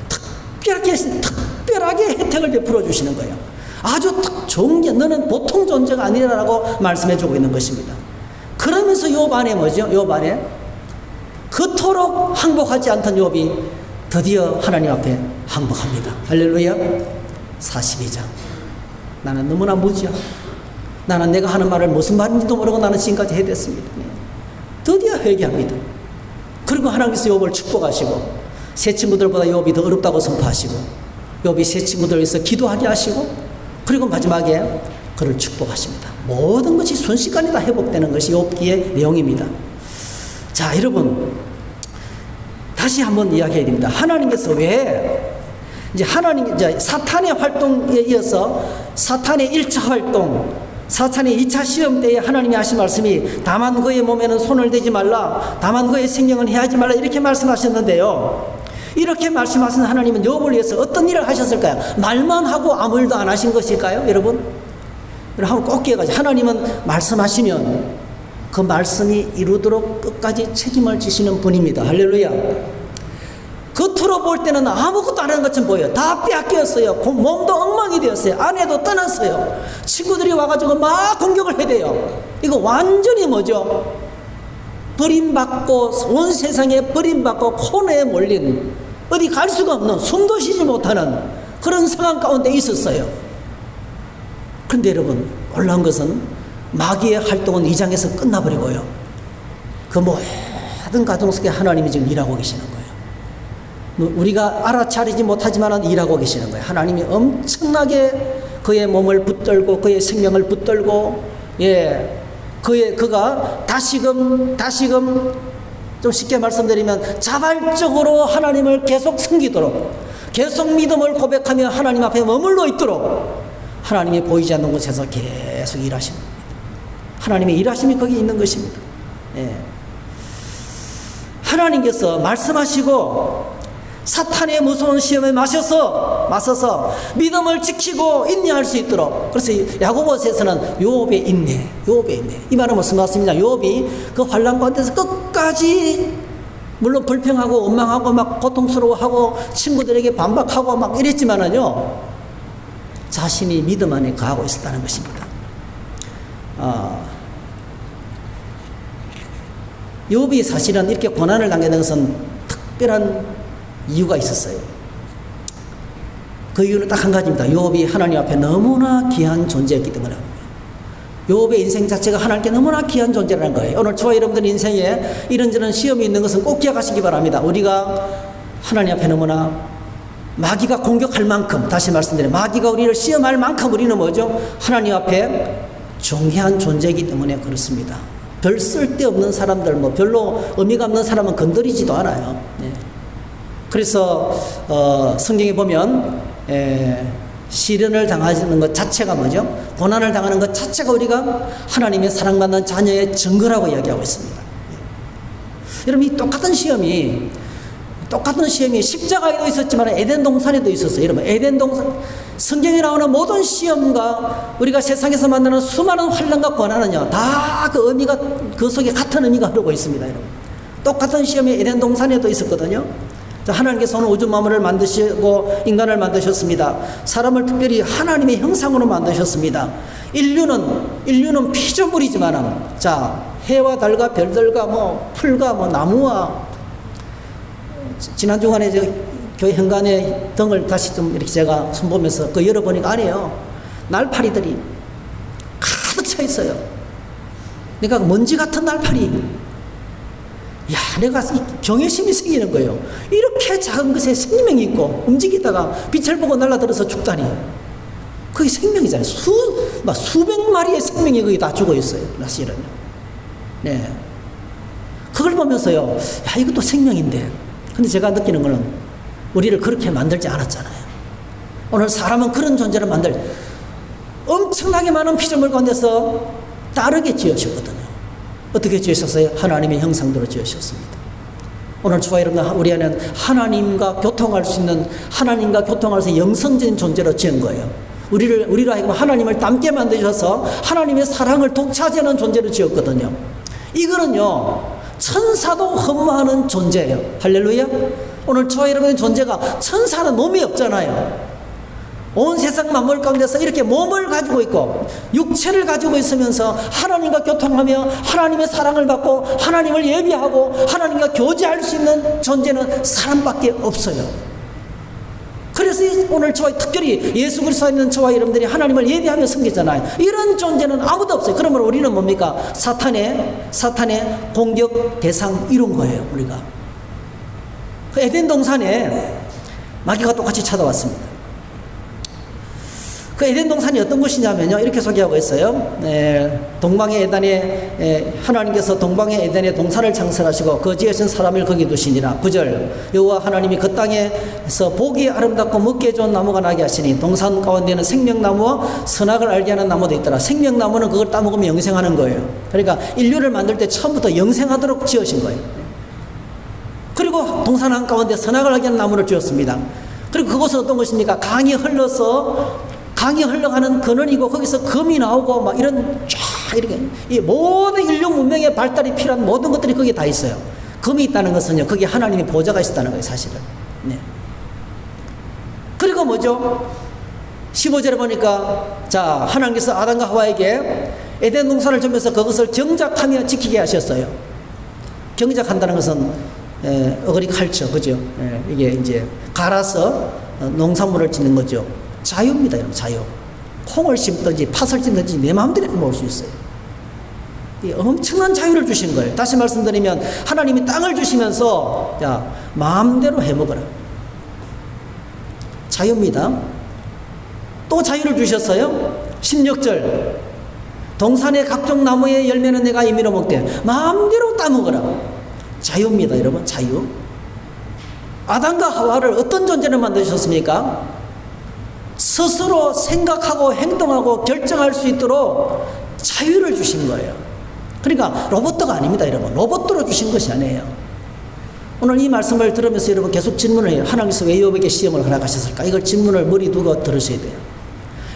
특별하게 혜택을 베풀어 주시는 거예요. 아주 존귀, 너는 보통 존재가 아니라고 말씀해 주고 있는 것입니다. 그러면서 욥 안에 뭐죠? 욥 안에 그토록 항복하지 않던 욥이 드디어 하나님 앞에 항복합니다. 할렐루야. 42장. 나는 너무나 무지야. 나는 내가 하는 말을 무슨 말인지도 모르고 나는 지금까지 해댔습니다. 드디어 회개합니다. 그리고 하나님께서 욥을 축복하시고, 세 친구들보다 욥이 더 어렵다고 선포하시고, 욥이 세 친구들을 위해서 기도하게 하시고, 그리고 마지막에 그를 축복하십니다. 모든 것이 순식간에 다 회복되는 것이 욥기의 내용입니다. 자, 여러분, 다시 한번 이야기해야 됩니다. 하나님께서 왜 이제 사탄의 활동에 이어서 사탄의 1차 활동, 사탄의 2차 시험 때에 하나님이 하신 말씀이 다만 그의 몸에는 손을 대지 말라, 다만 그의 생명은 해하지 말라, 이렇게 말씀하셨는데요, 이렇게 말씀하신 하나님은 욥을 위해서 어떤 일을 하셨을까요? 말만 하고 아무 일도 안 하신 것일까요? 여러분 한번 꼭 기억하세요. 하나님은 말씀하시면 그 말씀이 이루도록 끝까지 책임을 지시는 분입니다. 할렐루야. 겉으로 볼 때는 아무것도 안 하는 것처럼 보여요. 다 빼앗겼어요. 몸도 엉망이 되었어요. 아내도 떠났어요. 친구들이 와가지고 막 공격을 해대요. 이거 완전히 뭐죠? 버림받고, 온 세상에 버림받고 코너에 몰린, 어디 갈 수가 없는, 숨도 쉬지 못하는 그런 상황 가운데 있었어요. 그런데 여러분, 놀라운 것은 마귀의 활동은 이 장에서 끝나버리고요, 그 모든 가정 속에 하나님이 지금 일하고 계시는 거예요. 우리가 알아차리지 못하지만 일하고 계시는 거예요. 하나님이 엄청나게 그의 몸을 붙들고 그의 생명을 붙들고 그가 다시금 좀 쉽게 말씀드리면 자발적으로 하나님을 계속 섬기도록, 계속 믿음을 고백하며 하나님 앞에 머물러 있도록 하나님이 보이지 않는 곳에서 계속 일하시는 겁니다. 하나님의 일하심이 거기 있는 것입니다. 예. 하나님께서 말씀하시고 사탄의 무서운 시험에 맞서서 믿음을 지키고 인내할 수 있도록, 그래서 야고보서에서는 요업의 인내. 이 말은 무슨 말씀이냐? 요업이 그 환난 가운데서 끝까지 물론 불평하고 원망하고 막 고통스러워하고 친구들에게 반박하고 막 이랬지만은요, 자신이 믿음 안에 거하고 있었다는 것입니다. 요업이 사실은 이렇게 고난을 당하는 것은 특별한 이유가 있었어요. 그 이유는 딱 한 가지입니다. 요업이 하나님 앞에 너무나 귀한 존재였기 때문에. 요업의 인생 자체가 하나님께 너무나 귀한 존재라는 거예요. 오늘 저와 여러분들 인생에 이런저런 시험이 있는 것은 꼭 기억하시기 바랍니다. 우리가 하나님 앞에 너무나 마귀가 공격할 만큼, 다시 말씀드려요, 마귀가 우리를 시험할 만큼 우리는 뭐죠? 하나님 앞에 존귀한 존재이기 때문에 그렇습니다. 별 쓸데없는 사람들, 별로 의미가 없는 사람은 건드리지도 않아요. 네. 그래서 성경에 보면 시련을 당하는 것 자체가 뭐죠? 고난을 당하는 것 자체가 우리가 하나님의 사랑받는 자녀의 증거라고 이야기하고 있습니다. 여러분, 이 똑같은 시험이 십자가에도 있었지만 에덴 동산에도 있었어요. 여러분, 에덴 동산, 성경에 나오는 모든 시험과 우리가 세상에서 만나는 수많은 환난과 고난은요, 다 그 의미가, 그 속에 같은 의미가 흐르고 있습니다. 여러분, 똑같은 시험이 에덴 동산에도 있었거든요. 하나님께서 오늘 우주 만물을 만드시고 인간을 만드셨습니다. 사람을 특별히 하나님의 형상으로 만드셨습니다. 인류는 피조물이지만, 해와 달과 별들과 풀과 나무와, 지난 주간에 교회 현관에 등을 다시 좀 이렇게 제가 손보면서 열어보니까 안에요, 날파리들이 가득 차 있어요. 그러니까 먼지 같은 날파리. 내가 경외심이 생기는 거예요. 이렇게 작은 것에 생명이 있고 움직이다가 빛을 보고 날아들어서 죽다니. 그게 생명이잖아요. 수백 마리의 생명이 거기 다 죽어 있어요. 사실은. 네. 그걸 보면서요, 이것도 생명인데. 근데 제가 느끼는 거는 우리를 그렇게 만들지 않았잖아요. 오늘 사람은 그런 존재를 엄청나게 많은 피조물 가운데서 다르게 지으셨거든요. 어떻게 지으셨어요? 하나님의 형상대로 지으셨습니다. 오늘 저와 여러분, 우리 안에는 하나님과 교통할 수 있는, 하나님과 교통할 영성적인 존재로 지은 거예요. 우리로 하여금 하나님을 닮게 만드셔서 하나님의 사랑을 독차지하는 존재로 지었거든요. 이거는요, 천사도 허무하는 존재예요. 할렐루야. 오늘 저와 여러분의 존재가, 천사는 몸이 없잖아요. 온 세상 만물 가운데서 이렇게 몸을 가지고 있고 육체를 가지고 있으면서 하나님과 교통하며 하나님의 사랑을 받고 하나님을 예비하고 하나님과 교제할 수 있는 존재는 사람밖에 없어요. 그래서 오늘 저와, 특별히 예수 그리스도에 있는 저와 여러분들이 하나님을 예비하며 섬기잖아요. 이런 존재는 아무도 없어요. 그러므로 우리는 뭡니까? 사탄의 공격 대상, 이런 거예요. 우리가 그 에덴 동산에 마귀가 똑같이 찾아왔습니다. 그 에덴 동산이 어떤 곳이냐면요, 이렇게 소개하고 있어요. 동방의 에덴에, 하나님께서 동방의 에덴에 동산을 창설하시고 거지에선 사람을 거기 두시니라. 9절, 여호와 하나님이 그 땅에서 보기 아름답고 먹기에 좋은 나무가 나게 하시니 동산 가운데는 생명나무와 선악을 알게 하는 나무도 있더라. 생명나무는 그걸 따먹으면 영생하는 거예요. 그러니까 인류를 만들 때 처음부터 영생하도록 지으신 거예요. 그리고 동산 한가운데 선악을 알게 하는 나무를 지었습니다. 그리고 그곳은 어떤 것입니까? 강이 흘러가는 근원이고 거기서 금이 나오고 막 이런 이렇게 이 모든 인류 문명의 발달이 필요한 모든 것들이 거기에 다 있어요. 금이 있다는 것은요, 거기에 하나님의 보좌가 있다는 거예요, 사실은. 네. 그리고 뭐죠? 15절에 보니까 하나님께서 아담과 하와에게 에덴 동산을 주면서 그것을 경작하며 지키게 하셨어요. 경작한다는 것은 어거리 칼쳐, 그죠? 이게 이제 갈아서 농산물을 짓는 거죠. 자유입니다, 여러분. 자유. 콩을 심든지 팥을 심든지 내 마음대로 먹을 수 있어요. 엄청난 자유를 주신 거예요. 다시 말씀드리면 하나님이 땅을 주시면서 마음대로 해먹어라. 자유입니다. 또 자유를 주셨어요. 16절, 동산의 각종 나무의 열매는 내가 임의로 먹되 마음대로 따먹어라. 자유입니다, 여러분. 자유. 아담과 하와를 어떤 존재를 만드셨습니까? 스스로 생각하고 행동하고 결정할 수 있도록 자유를 주신 거예요. 그러니까 로봇도가 아닙니다, 여러분. 로봇도로 주신 것이 아니에요. 오늘 이 말씀을 들으면서 여러분 계속 질문을 해요. 하나님께서 왜 욥에게 시험을 허락하셨을까? 이걸 질문을 머리 두고 들으셔야 돼요.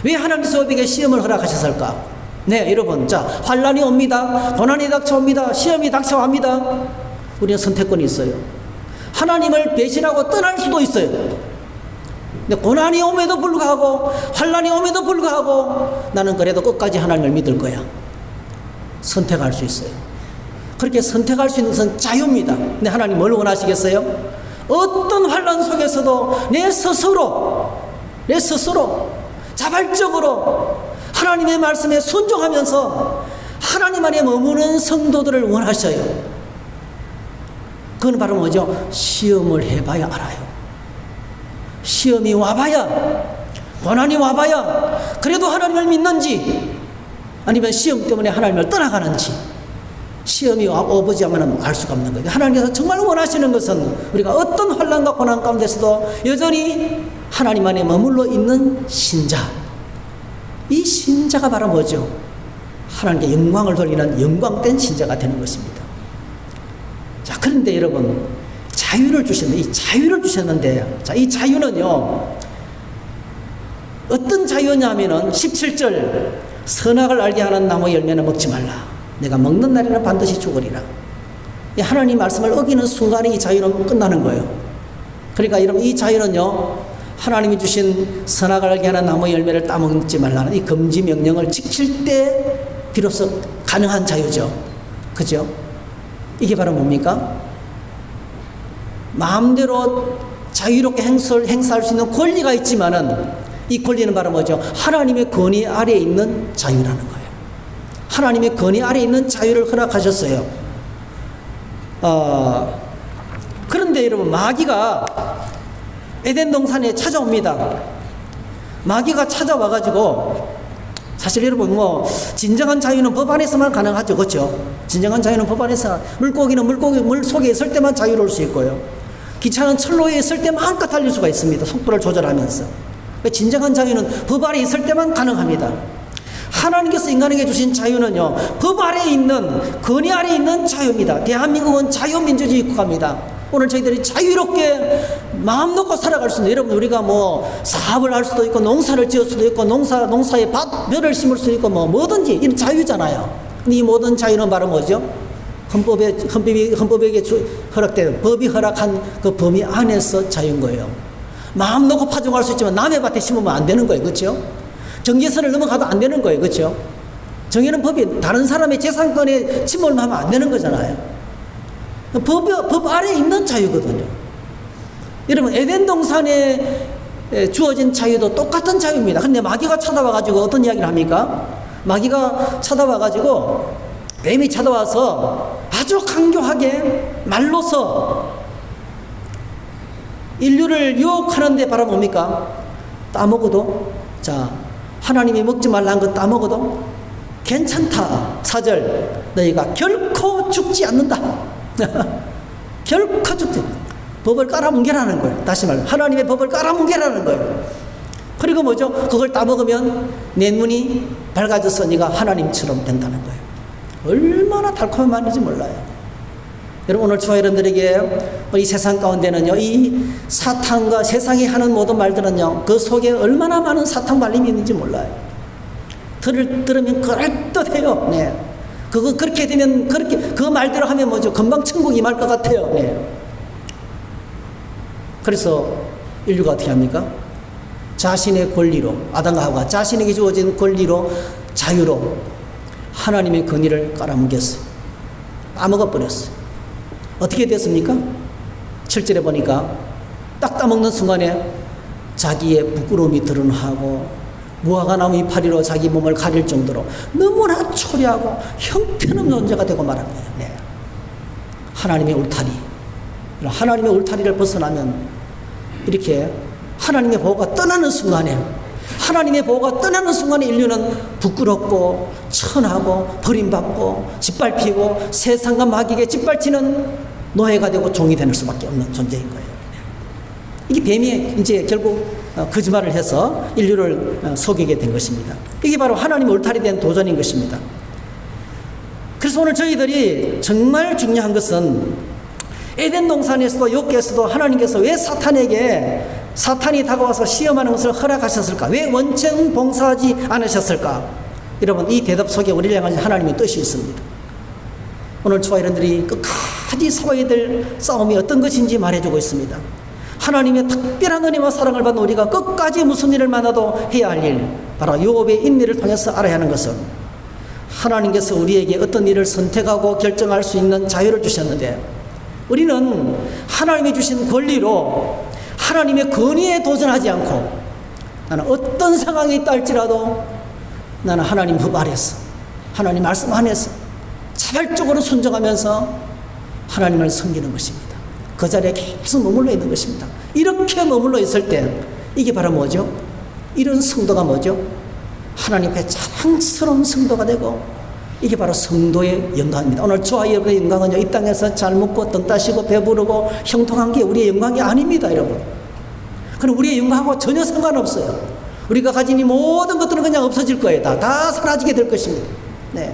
왜 하나님께서 욥에게 시험을 허락하셨을까? 네, 여러분. 자, 환난이 옵니다. 고난이 닥쳐옵니다. 시험이 닥쳐옵니다. 우리는 선택권이 있어요. 하나님을 배신하고 떠날 수도 있어요. 근데 고난이 옴에도 불구하고 환난이 옴에도 불구하고 나는 그래도 끝까지 하나님을 믿을 거야. 선택할 수 있어요. 그렇게 선택할 수 있는 것은 자유입니다. 근데 하나님 뭘 원하시겠어요? 어떤 환난 속에서도 내 스스로 자발적으로 하나님의 말씀에 순종하면서 하나님 안에 머무는 성도들을 원하셔요. 그건 바로 뭐죠? 시험을 해봐야 알아요. 시험이 와봐야, 고난이 와봐야 그래도 하나님을 믿는지 아니면 시험 때문에 하나님을 떠나가는지 시험이 오보지 하면 알 수가 없는 거예요. 하나님께서 정말 원하시는 것은 우리가 어떤 환난과 고난 가운데서도 여전히 하나님 안에 머물러 있는 신자. 이 신자가 바로 뭐죠? 하나님께 영광을 돌리는 영광된 신자가 되는 것입니다. 자, 그런데 여러분, 자유를 주셨는데, 이 자유를 주셨는데, 자, 이 자유는요, 어떤 자유냐면은 17절, 선악을 알게 하는 나무 열매는 먹지 말라. 내가 먹는 날에는 반드시 죽으리라. 이 하나님 말씀을 어기는 순간에 이 자유는 끝나는 거예요. 그러니까 여러분, 이 자유는요, 하나님이 주신 선악을 알게 하는 나무 열매를 따먹지 말라는 이 금지 명령을 지킬 때 비로소 가능한 자유죠. 그죠? 이게 바로 뭡니까? 마음대로 자유롭게 행사할 수 있는 권리가 있지만은 이 권리는 바로 뭐죠? 하나님의 권위 아래에 있는 자유라는 거예요. 하나님의 권위 아래에 있는 자유를 허락하셨어요. 그런데 여러분, 마귀가 에덴 동산에 찾아옵니다. 마귀가 찾아와가지고, 사실 여러분, 진정한 자유는 법 안에서만 가능하죠. 그렇죠? 진정한 자유는 법 안에서, 물고기는 물 속에 있을 때만 자유로울 수 있고요. 기차는 철로에 있을 때 마음껏 달릴 수가 있습니다. 속도를 조절하면서. 진정한 자유는 법 아래에 있을 때만 가능합니다. 하나님께서 인간에게 주신 자유는요, 법 아래에 있는, 권위 아래에 있는 자유입니다. 대한민국은 자유민주주의 국가입니다. 오늘 저희들이 자유롭게 마음 놓고 살아갈 수 있는, 여러분, 우리가 사업을 할 수도 있고, 농사를 지을 수도 있고, 농사에 벼를 심을 수도 있고, 뭐든지, 이런 자유잖아요. 근데 이 모든 자유는 바로 뭐죠? 헌법에게 허락된, 법이 허락한 그 범위 안에서 자유인 거예요. 마음 놓고 파종할 수 있지만 남의 밭에 심으면 안 되는 거예요. 그렇죠? 경계선을 넘어가도 안 되는 거예요. 그렇죠? 정해놓은 법이 다른 사람의 재산권에 침몰하면 안 되는 거잖아요. 법 아래에 있는 자유거든요. 여러분, 에덴 동산에 주어진 자유도 똑같은 자유입니다. 근데 마귀가 찾아와가지고 어떤 이야기를 합니까? 마귀가 찾아와가지고, 뱀이 찾아와서 아주 강교하게 말로서 인류를 유혹하는데 바로 뭡니까? 따먹어도, 자, 하나님이 먹지 말라는 거 따먹어도 괜찮다. 4절, 너희가 결코 죽지 않는다. 결코 죽지. 법을 깔아뭉개라는 거예요. 다시 말해, 하나님의 법을 깔아뭉개라는 거예요. 그리고 뭐죠? 그걸 따먹으면 내 눈이 밝아져서 네가 하나님처럼 된다는 거예요. 얼마나 달콤한 말인지 몰라요. 여러분, 오늘 저와 여러분들에게 이 세상 가운데는요, 이 사탄과 세상이 하는 모든 말들은요, 그 속에 얼마나 많은 사탄 발림이 있는지 몰라요. 들으면 그럴듯해요. 네. 그렇게 되면, 그 말대로 하면 뭐죠? 금방 천국 임할 것 같아요. 네. 그래서 인류가 어떻게 합니까? 자신의 권리로, 아담과 하와가 자신에게 주어진 권리로, 자유로 하나님의 권위를 깔아뭉겼어요. 따먹어버렸어요. 어떻게 됐습니까? 7절에 보니까 딱 따먹는 순간에 자기의 부끄러움이 드러나고 무화과 나무 이파리로 자기 몸을 가릴 정도로 너무나 초라하고 형편없는 존재가 되고 말한 거예요. 네. 하나님의 울타리, 하나님의 울타리를 벗어나면 이렇게 하나님의 보호가 떠나는 순간에 인류는 부끄럽고 천하고 버림받고 짓밟히고 세상과 마귀에게 짓밟히는 노예가 되고 종이 될 수밖에 없는 존재인 거예요. 이게 뱀이 이제 결국 거짓말을 해서 인류를 속이게 된 것입니다. 이게 바로 하나님의 울타리 된 도전인 것입니다. 그래서 오늘 저희들이 정말 중요한 것은 에덴 동산에서도 욥기에서도 하나님께서 왜 사탄이 다가와서 시험하는 것을 허락하셨을까? 왜 원천 봉사하지 않으셨을까? 여러분, 이 대답 속에 우리를 향한 하나님의 뜻이 있습니다. 오늘 저와 여러분들이 끝까지 싸워야 될 싸움이 어떤 것인지 말해주고 있습니다. 하나님의 특별한 은혜와 사랑을 받는 우리가 끝까지 무슨 일을 만나도 해야 할 일, 바로 욥의 인내를 통해서 알아야 하는 것은 하나님께서 우리에게 어떤 일을 선택하고 결정할 수 있는 자유를 주셨는데, 우리는 하나님이 주신 권리로 하나님의 권위에 도전하지 않고 나는 어떤 상황에 있다 할지라도 나는 하나님 법 아래서, 하나님 말씀 안에서 자발적으로 순종하면서 하나님을 섬기는 것입니다. 그 자리에 계속 머물러 있는 것입니다. 이렇게 머물러 있을 때 이게 바로 뭐죠? 이런 성도가 뭐죠? 하나님 앞에 자랑스러운 성도가 되고, 이게 바로 성도의 영광입니다. 오늘 저와 여러분의 영광은요, 이 땅에서 잘 먹고 등 따시고 배부르고 형통한 게 우리의 영광이 아닙니다, 여러분. 그럼 우리의 영광하고 전혀 상관없어요. 우리가 가진 이 모든 것들은 그냥 없어질 거예요. 다 사라지게 될 것입니다. 네.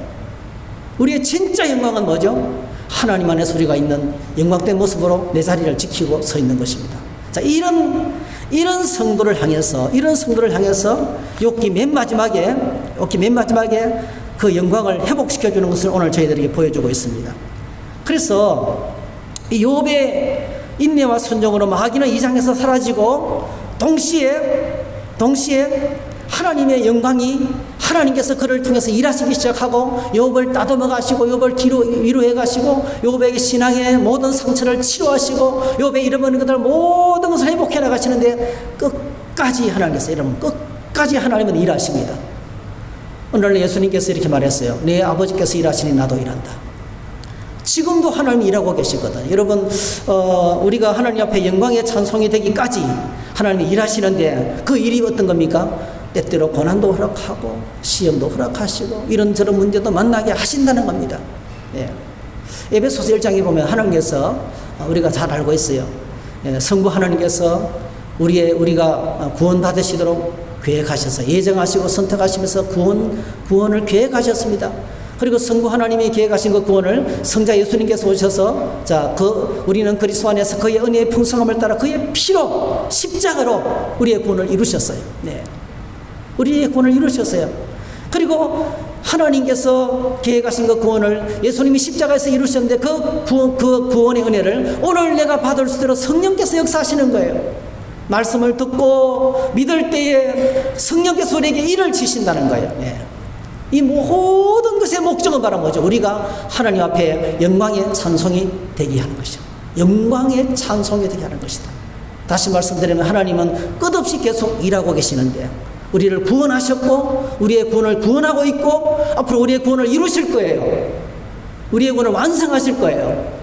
우리의 진짜 영광은 뭐죠? 하나님 안에서 우리가 있는 영광된 모습으로 내 자리를 지키고 서 있는 것입니다. 자, 이런 성도를 향해서 욥기 맨 마지막에 그 영광을 회복시켜주는 것을 오늘 저희들에게 보여주고 있습니다. 그래서 이 욥의 인내와 순종으로 마귀는 이 장에서 사라지고, 동시에 하나님의 영광이, 하나님께서 그를 통해서 일하시기 시작하고 욥을 다듬어 가시고 욥을 위로해 가시고 욥에게 신앙의 모든 상처를 치료하시고 욥의 잃어버린 것들 모든 것을 회복해 나가시는데, 끝까지 하나님은 일하십니다. 오늘 예수님께서 이렇게 말했어요. 내 아버지께서 일하시니 나도 일한다. 지금도 하나님이 일하고 계시거든. 여러분, 우리가 하나님 앞에 영광의 찬송이 되기까지 하나님이 일하시는데, 그 일이 어떤 겁니까? 때때로 고난도 허락하고 시험도 허락하시고 이런저런 문제도 만나게 하신다는 겁니다. 예. 에베소서 1장에 보면 하나님께서, 우리가 잘 알고 있어요. 예, 성부 하나님께서 우리가 구원받으시도록 계획하셔서 예정하시고 선택하시면서 구원을 계획하셨습니다. 그리고 성부 하나님이 계획하신 그 구원을 성자 예수님께서 오셔서, 우리는 그리스도 안에서 그의 은혜의 풍성함을 따라 그의 피로 십자가로 우리의 구원을 이루셨어요. 네. 우리의 구원을 이루셨어요. 그리고 하나님께서 계획하신 그 구원을 예수님이 십자가에서 이루셨는데, 그 구원의 은혜를 오늘 내가 받을 수 있도록 성령께서 역사하시는 거예요. 말씀을 듣고 믿을 때에 성령께서 우리에게 일을 지신다는 거예요. 예. 이 모든 것의 목적은 바로 뭐죠? 우리가 하나님 앞에 영광의 찬송이 되게 하는 것이죠. 영광의 찬송이 되게 하는 것이다. 다시 말씀드리면 하나님은 끝없이 계속 일하고 계시는데, 우리를 구원하셨고 우리의 구원을 구원하고 있고 앞으로 우리의 구원을 이루실 거예요. 우리의 구원을 완성하실 거예요.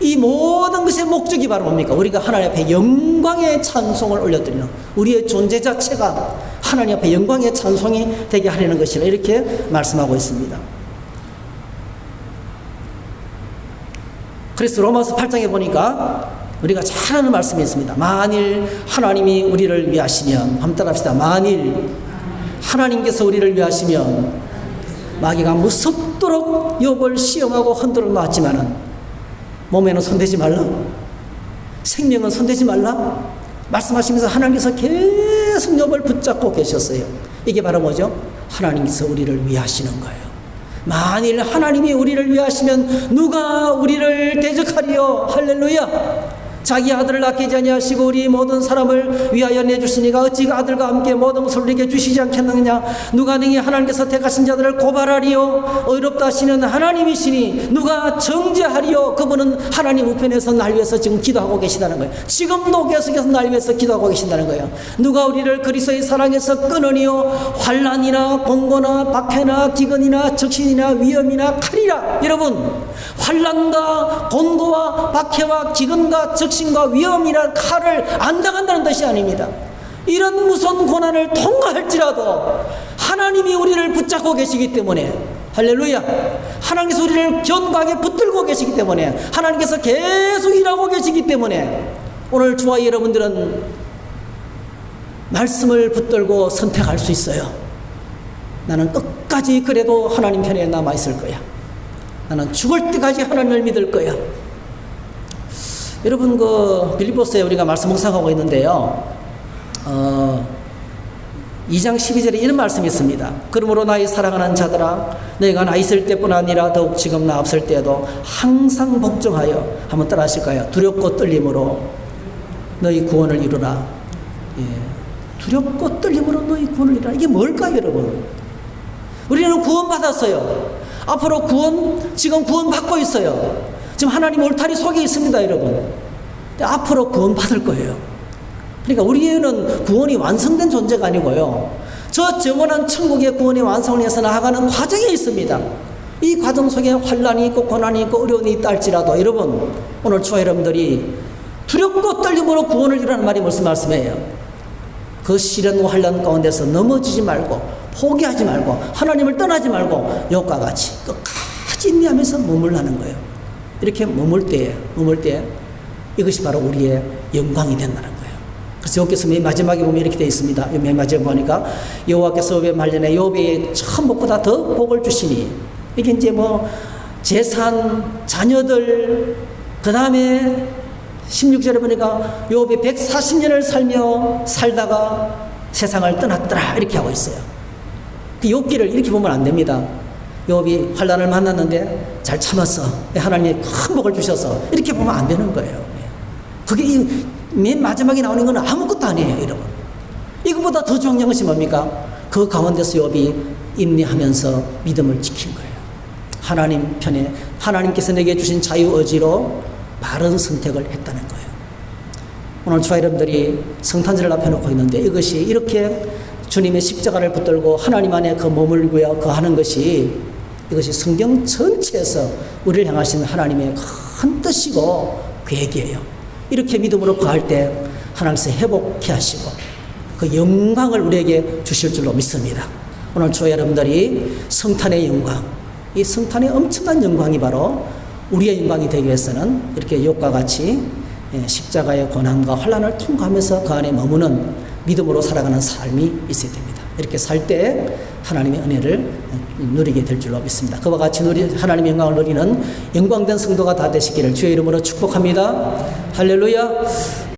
이 모든 것의 목적이 바로 뭡니까? 우리가 하나님 앞에 영광의 찬송을 올려드리는, 우리의 존재 자체가 하나님 앞에 영광의 찬송이 되게 하려는 것이라 이렇게 말씀하고 있습니다. 그래서 로마서 8장에 보니까 우리가 잘 아는 말씀이 있습니다. 만일 하나님이 우리를 위하시면, 한번 따라합시다. 만일 하나님께서 우리를 위하시면, 마귀가 무섭도록 욥을 시험하고 흔들어 놨지만은 몸에는 손대지 말라, 생명은 손대지 말라 말씀하시면서 하나님께서 계속 욥을 붙잡고 계셨어요. 이게 바로 뭐죠? 하나님께서 우리를 위하시는 거예요. 만일 하나님이 우리를 위하시면 누가 우리를 대적하리요? 할렐루야. 자기 아들을 아끼지 아니하시고 우리 모든 사람을 위하여 내주시니가 어찌 그 아들과 함께 모든 것을 우리에게 주시지 않겠느냐? 누가 능히 하나님께서 택하신 자들을 고발하리요? 어렵다 하시는 하나님이시니 누가 정죄하리요? 그분은 하나님 우편에서 날 위해서 지금 기도하고 계시다는 거예요. 지금도 계속해서 날 위해서 기도하고 계신다는 거예요. 누가 우리를 그리스도의 사랑에서 끊으니요? 환난이나 공고나 박해나 기근이나 적신이나 위험이나 칼이라. 여러분, 환난과 곤고와 박해와 기근과 적신과 위험이나 칼을 안 당한다는 뜻이 아닙니다. 이런 무서운 고난을 통과할지라도 하나님이 우리를 붙잡고 계시기 때문에 할렐루야. 하나님께서 우리를 견고하게 붙들고 계시기 때문에, 하나님께서 계속 일하고 계시기 때문에 오늘 저와 여러분들은 말씀을 붙들고 선택할 수 있어요. 나는 끝까지 그래도 하나님 편에 남아있을 거야. 나는 죽을 때까지 하나님을 믿을 거야. 여러분, 빌립보서에 우리가 말씀 묵상하고 있는데요, 2장 12절에 이런 말씀이 있습니다. 그러므로 나의 사랑하는 자들아, 너희가 나 있을 때뿐 아니라 더욱 지금 나 없을 때에도 항상 복종하여, 한번 따라 하실까요? 두렵고 떨림으로 너희 구원을 이루라. 예. 두렵고 떨림으로 너희 구원을 이루라. 이게 뭘까요, 여러분? 우리는 구원받았어요. 앞으로 지금 구원받고 있어요. 지금 하나님 울타리 속에 있습니다, 여러분. 근데 앞으로 구원받을 거예요. 그러니까 우리는 구원이 완성된 존재가 아니고요, 저 영원한 천국의 구원의 완성을 위해서 나아가는 과정에 있습니다. 이 과정 속에 환난이 있고 고난이 있고 어려움이 있다 할지라도, 여러분, 오늘 저와 여러분들이 두렵고 떨림으로 구원을 이루라는 말이 무슨 말씀이에요? 그 시련과 환난 가운데서 넘어지지 말고, 포기하지 말고, 하나님을 떠나지 말고 욕과 같이 끝까지 인내하면서 머물라는 거예요. 이렇게 머물 때 이것이 바로 우리의 영광이 된다는 거예요. 그래서 여기서 맨 마지막에 보면 이렇게 되어 있습니다. 맨 마지막에 보니까 여호와께서 욥의 말년에 욥의 참 복보다 더 복을 주시니, 이게 이제 재산, 자녀들, 그 다음에 16절에 보니까 욥이 140년을 살다가 세상을 떠났더라, 이렇게 하고 있어요. 그 욥기를 이렇게 보면 안 됩니다. 욥이 환난을 만났는데 잘 참았어, 하나님이 큰 복을 주셔서, 이렇게 보면 안 되는 거예요. 그게 맨 마지막에 나오는 건 아무것도 아니에요, 여러분. 이것보다 더 중요한 것이 뭡니까? 그 가운데서 욥이 인내하면서 믿음을 지킨 거예요. 하나님 편에, 하나님께서 내게 주신 자유의지로 바른 선택을 했다는 거예요. 오늘 저와 여러분들이 성탄절을 앞에 놓고 있는데, 이것이 이렇게 주님의 십자가를 붙들고 하나님 안에 머물고요, 하는 것이, 이것이 성경 전체에서 우리를 향하신 하나님의 큰 뜻이고 계획이에요. 이렇게 믿음으로 거할 때 하나님께서 회복케 하시고 그 영광을 우리에게 주실 줄로 믿습니다. 오늘 저와 여러분들이 성탄의 영광, 이 성탄의 엄청난 영광이 바로 우리의 영광이 되기 위해서는 이렇게 욥과 같이 십자가의 고난과 환난을 통과하면서 그 안에 머무는 믿음으로 살아가는 삶이 있어야 됩니다. 이렇게 살 때 하나님의 은혜를 누리게 될 줄로 믿습니다. 그와 같이 하나님의 영광을 누리는 영광된 성도가 다 되시기를 주의 이름으로 축복합니다. 할렐루야.